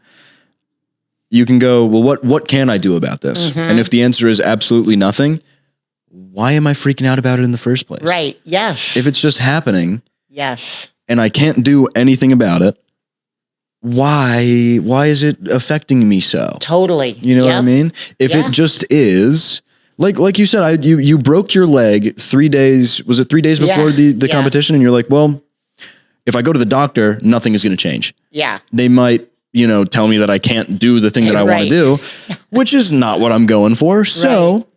S1: you can go, well, what can I do about this? And if the answer is absolutely nothing, why am I freaking out about it in the first place?
S2: Right. Yes.
S1: If it's just happening.
S2: Yes.
S1: And I can't do anything about it, why is it affecting me so?
S2: Totally.
S1: You know what I mean? If it just is, like you said, you broke your leg 3 days. Was it 3 days before the competition? And you're like, well, if I go to the doctor, nothing is going to change.
S2: Yeah.
S1: They might, tell me that I can't do the thing that I want to do, which is not what I'm going for. So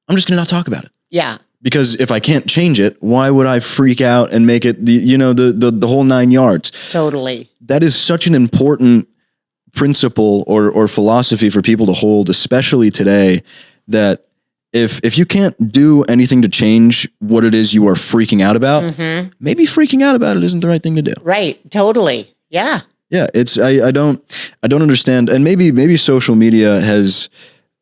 S1: I'm just going to not talk about it.
S2: Yeah.
S1: Because if I can't change it, why would I freak out and make it the whole 9 yards?
S2: Totally.
S1: That is such an important principle or philosophy for people to hold, especially today, that if you can't do anything to change what it is you are freaking out about, maybe freaking out about it isn't the right thing to do.
S2: Right. Totally. Yeah.
S1: Yeah. I don't understand. And maybe social media has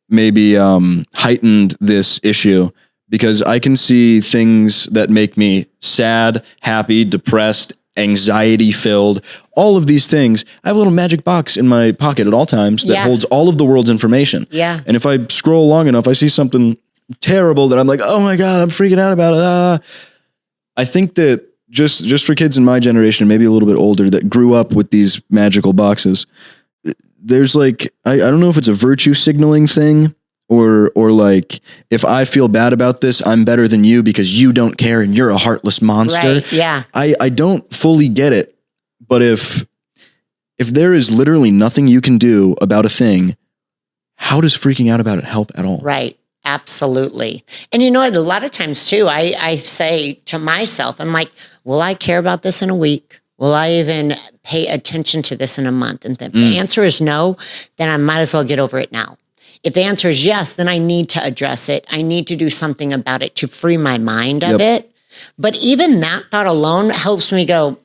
S1: maybe heightened this issue, because I can see things that make me sad, happy, depressed, anxiety filled, all of these things. I have a little magic box in my pocket at all times that holds all of the world's information.
S2: Yeah.
S1: And if I scroll long enough, I see something terrible that I'm like, oh my God, I'm freaking out about it. I think that just for kids in my generation, maybe a little bit older, that grew up with these magical boxes, there's like, I don't know if it's a virtue signaling thing, or like, if I feel bad about this, I'm better than you because you don't care and you're a heartless monster.
S2: Right. Yeah.
S1: I don't fully get it, but if there is literally nothing you can do about a thing, how does freaking out about it help at all?
S2: Right. Absolutely. And you know what? A lot of times too, I say to myself, I'm like, will I care about this in a week? Will I even pay attention to this in a month? And if the answer is no, then I might as well get over it now. If the answer is yes, then I need to address it. I need to do something about it to free my mind of it. But even that thought alone helps me go,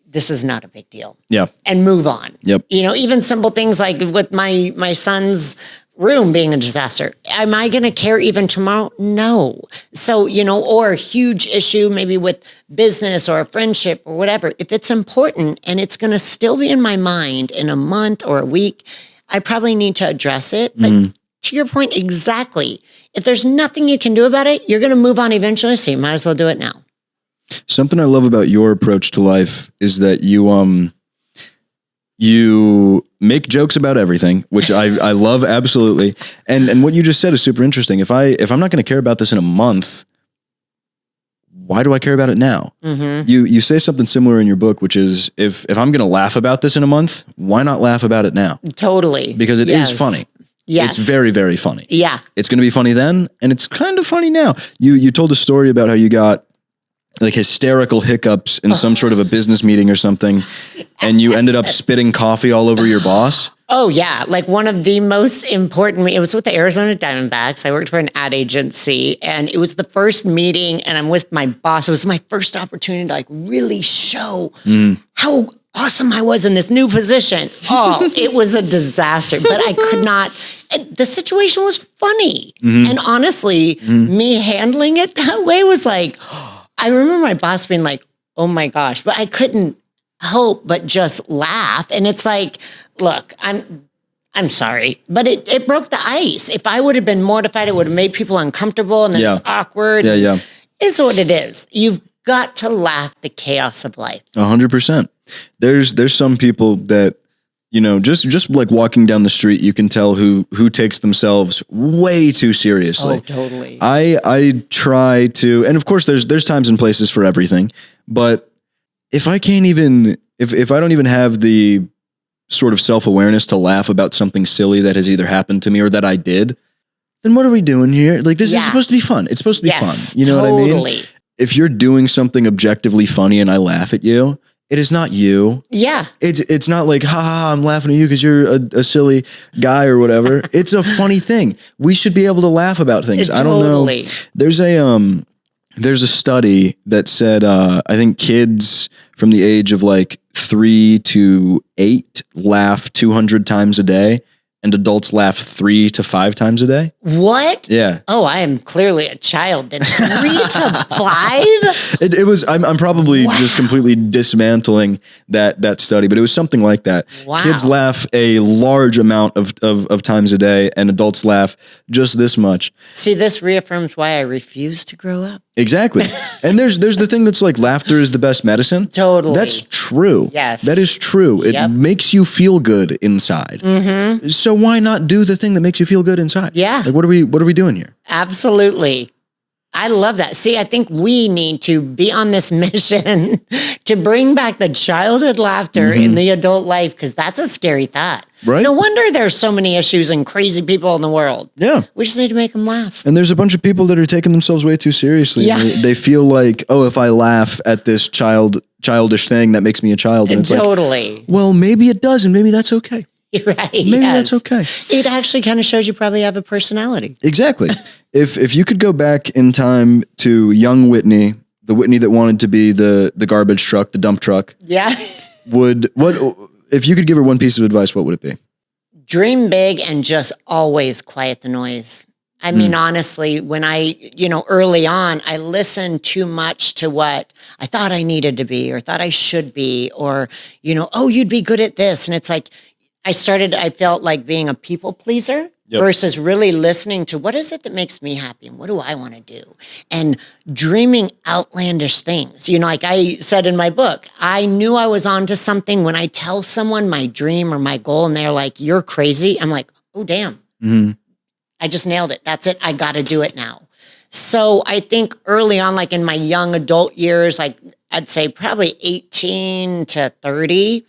S2: this is not a big deal. Yeah. And move on.
S1: Yep.
S2: Even simple things like with my son's room being a disaster. Am I going to care even tomorrow? No. So, or a huge issue maybe with business or a friendship or whatever. If it's important and it's going to still be in my mind in a month or a week, I probably need to address it. But to your point, exactly. If there's nothing you can do about it, you're going to move on eventually. So you might as well do it now.
S1: Something I love about your approach to life is that you make jokes about everything, which I love absolutely. And what you just said is super interesting. If I'm not going to care about this in a month, why do I care about it now? You say something similar in your book, which is if I'm going to laugh about this in a month, why not laugh about it now?
S2: Totally.
S1: Because it is funny.
S2: Yes.
S1: It's very, very funny.
S2: Yeah.
S1: It's going to be funny then, and it's kind of funny now. You told a story about how you got like hysterical hiccups in some sort of a business meeting or something, and you ended up spitting coffee all over your boss?
S2: Oh yeah. Like one of the most important, it was with the Arizona Diamondbacks. I worked for an ad agency and it was the first meeting and I'm with my boss. It was my first opportunity to like really show how awesome I was in this new position. Oh, it was a disaster, but I could not, the situation was funny. And honestly, me handling it that way was like, I remember my boss being like, oh my gosh, but I couldn't help but just laugh. And it's like, look, I'm sorry, but it broke the ice. If I would have been mortified, it would have made people uncomfortable and then it's awkward.
S1: Yeah.
S2: It's what it is. You've got to laugh the chaos of life.
S1: 100%. There's some people that, you know, just like walking down the street, you can tell who takes themselves way too seriously.
S2: Oh, totally.
S1: I try to, and of course there's times and places for everything, but if I can't even, if I don't even have the sort of self-awareness to laugh about something silly that has either happened to me or that I did, then what are we doing here? Like this is supposed to be fun. It's supposed to be fun. You know what I mean? If you're doing something objectively funny and I laugh at you, it is not you. Yeah. It's not like, ha, I'm laughing at you because you're a silly guy or whatever. It's a funny thing. We should be able to laugh about things. I don't know. There's a study that said, I think kids from the age of like 3 to 8 laugh 200 times a day. And adults laugh 3 to 5 times a day. What? Yeah. Oh, I am clearly a child. Then 3 to 5? It was. I'm probably just completely dismantling that study, but it was something like that. Wow. Kids laugh a large amount of times a day, and adults laugh just this much. See, this reaffirms why I refuse to grow up. Exactly. And there's the thing that's like laughter is the best medicine. Totally. That's true. Yes. That is true. It makes you feel good inside. Mm-hmm. So why not do the thing that makes you feel good inside? Yeah. Like what are we doing here? Absolutely. I love that. See, I think we need to be on this mission to bring back the childhood laughter in the adult life, because that's a scary thought. Right. No wonder there's so many issues and crazy people in the world. Yeah. We just need to make them laugh. And there's a bunch of people that are taking themselves way too seriously. Yeah. They feel like, oh, if I laugh at this childish thing, that makes me a child. And it's totally. Like, well, maybe it does, and maybe that's okay. Right. Maybe that's okay. It actually kind of shows you probably have a personality. Exactly. If you could go back in time to young Whitney, the Whitney that wanted to be the garbage truck, the dump truck. Yeah. If you could give her one piece of advice, what would it be? Dream big and just always quiet the noise. I mean, honestly, when early on, I listened too much to what I thought I needed to be or thought I should be, or, oh, you'd be good at this. And it's like, I felt like being a people pleaser versus really listening to what is it that makes me happy and what do I want to do, and dreaming outlandish things. Like I said in my book, I knew I was onto something when I tell someone my dream or my goal and they're like, you're crazy. I'm like, oh, damn. Mm-hmm. I just nailed it. That's it. I got to do it now. So I think early on, like in my young adult years, like I'd say probably 18 to 30,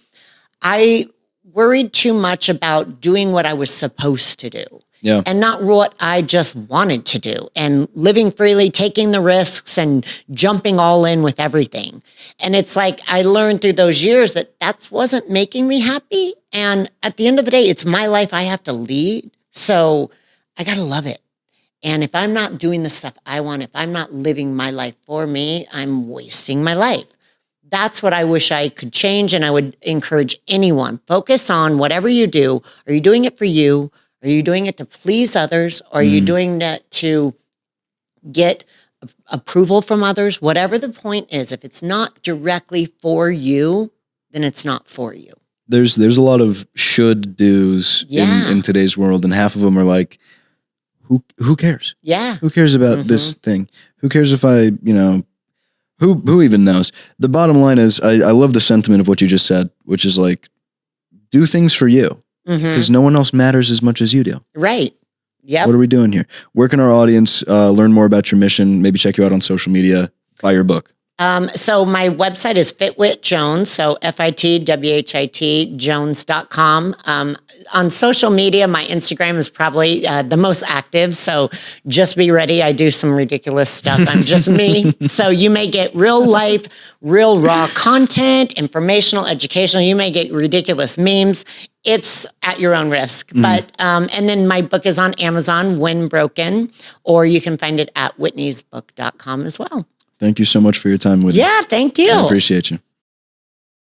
S1: I worried too much about doing what I was supposed to do. Yeah. And not what I just wanted to do, and living freely, taking the risks and jumping all in with everything. And it's like, I learned through those years that wasn't making me happy. And at the end of the day, it's my life I have to lead. So I got to love it. And if I'm not doing the stuff I want, if I'm not living my life for me, I'm wasting my life. That's what I wish I could change. And I would encourage anyone, focus on whatever you do. Are you doing it for you? Are you doing it to please others? Or are you doing it to get approval from others? Whatever the point is, if it's not directly for you, then it's not for you. There's a lot of should do's in today's world. And half of them are like, who cares? Yeah. Who cares about this thing? Who cares if I, who even knows? The bottom line is, I love the sentiment of what you just said, which is like, do things for you, because no one else matters as much as you do. Right. Yeah. What are we doing here? Where can our audience learn more about your mission? Maybe check you out on social media, buy your book.
S2: So my website is Fitwit Jones, so FITWHIT Jones.com. On social media, my Instagram is probably the most active, so just be ready. I do some ridiculous stuff. I'm just me. So you may get real life, real raw content, informational, educational. You may get ridiculous memes. It's at your own risk. But and then my book is on Amazon, When Broken, or you can find it at whitneysbook.com as well.
S1: Thank you so much for your time with me.
S2: Yeah, thank you.
S1: I appreciate you.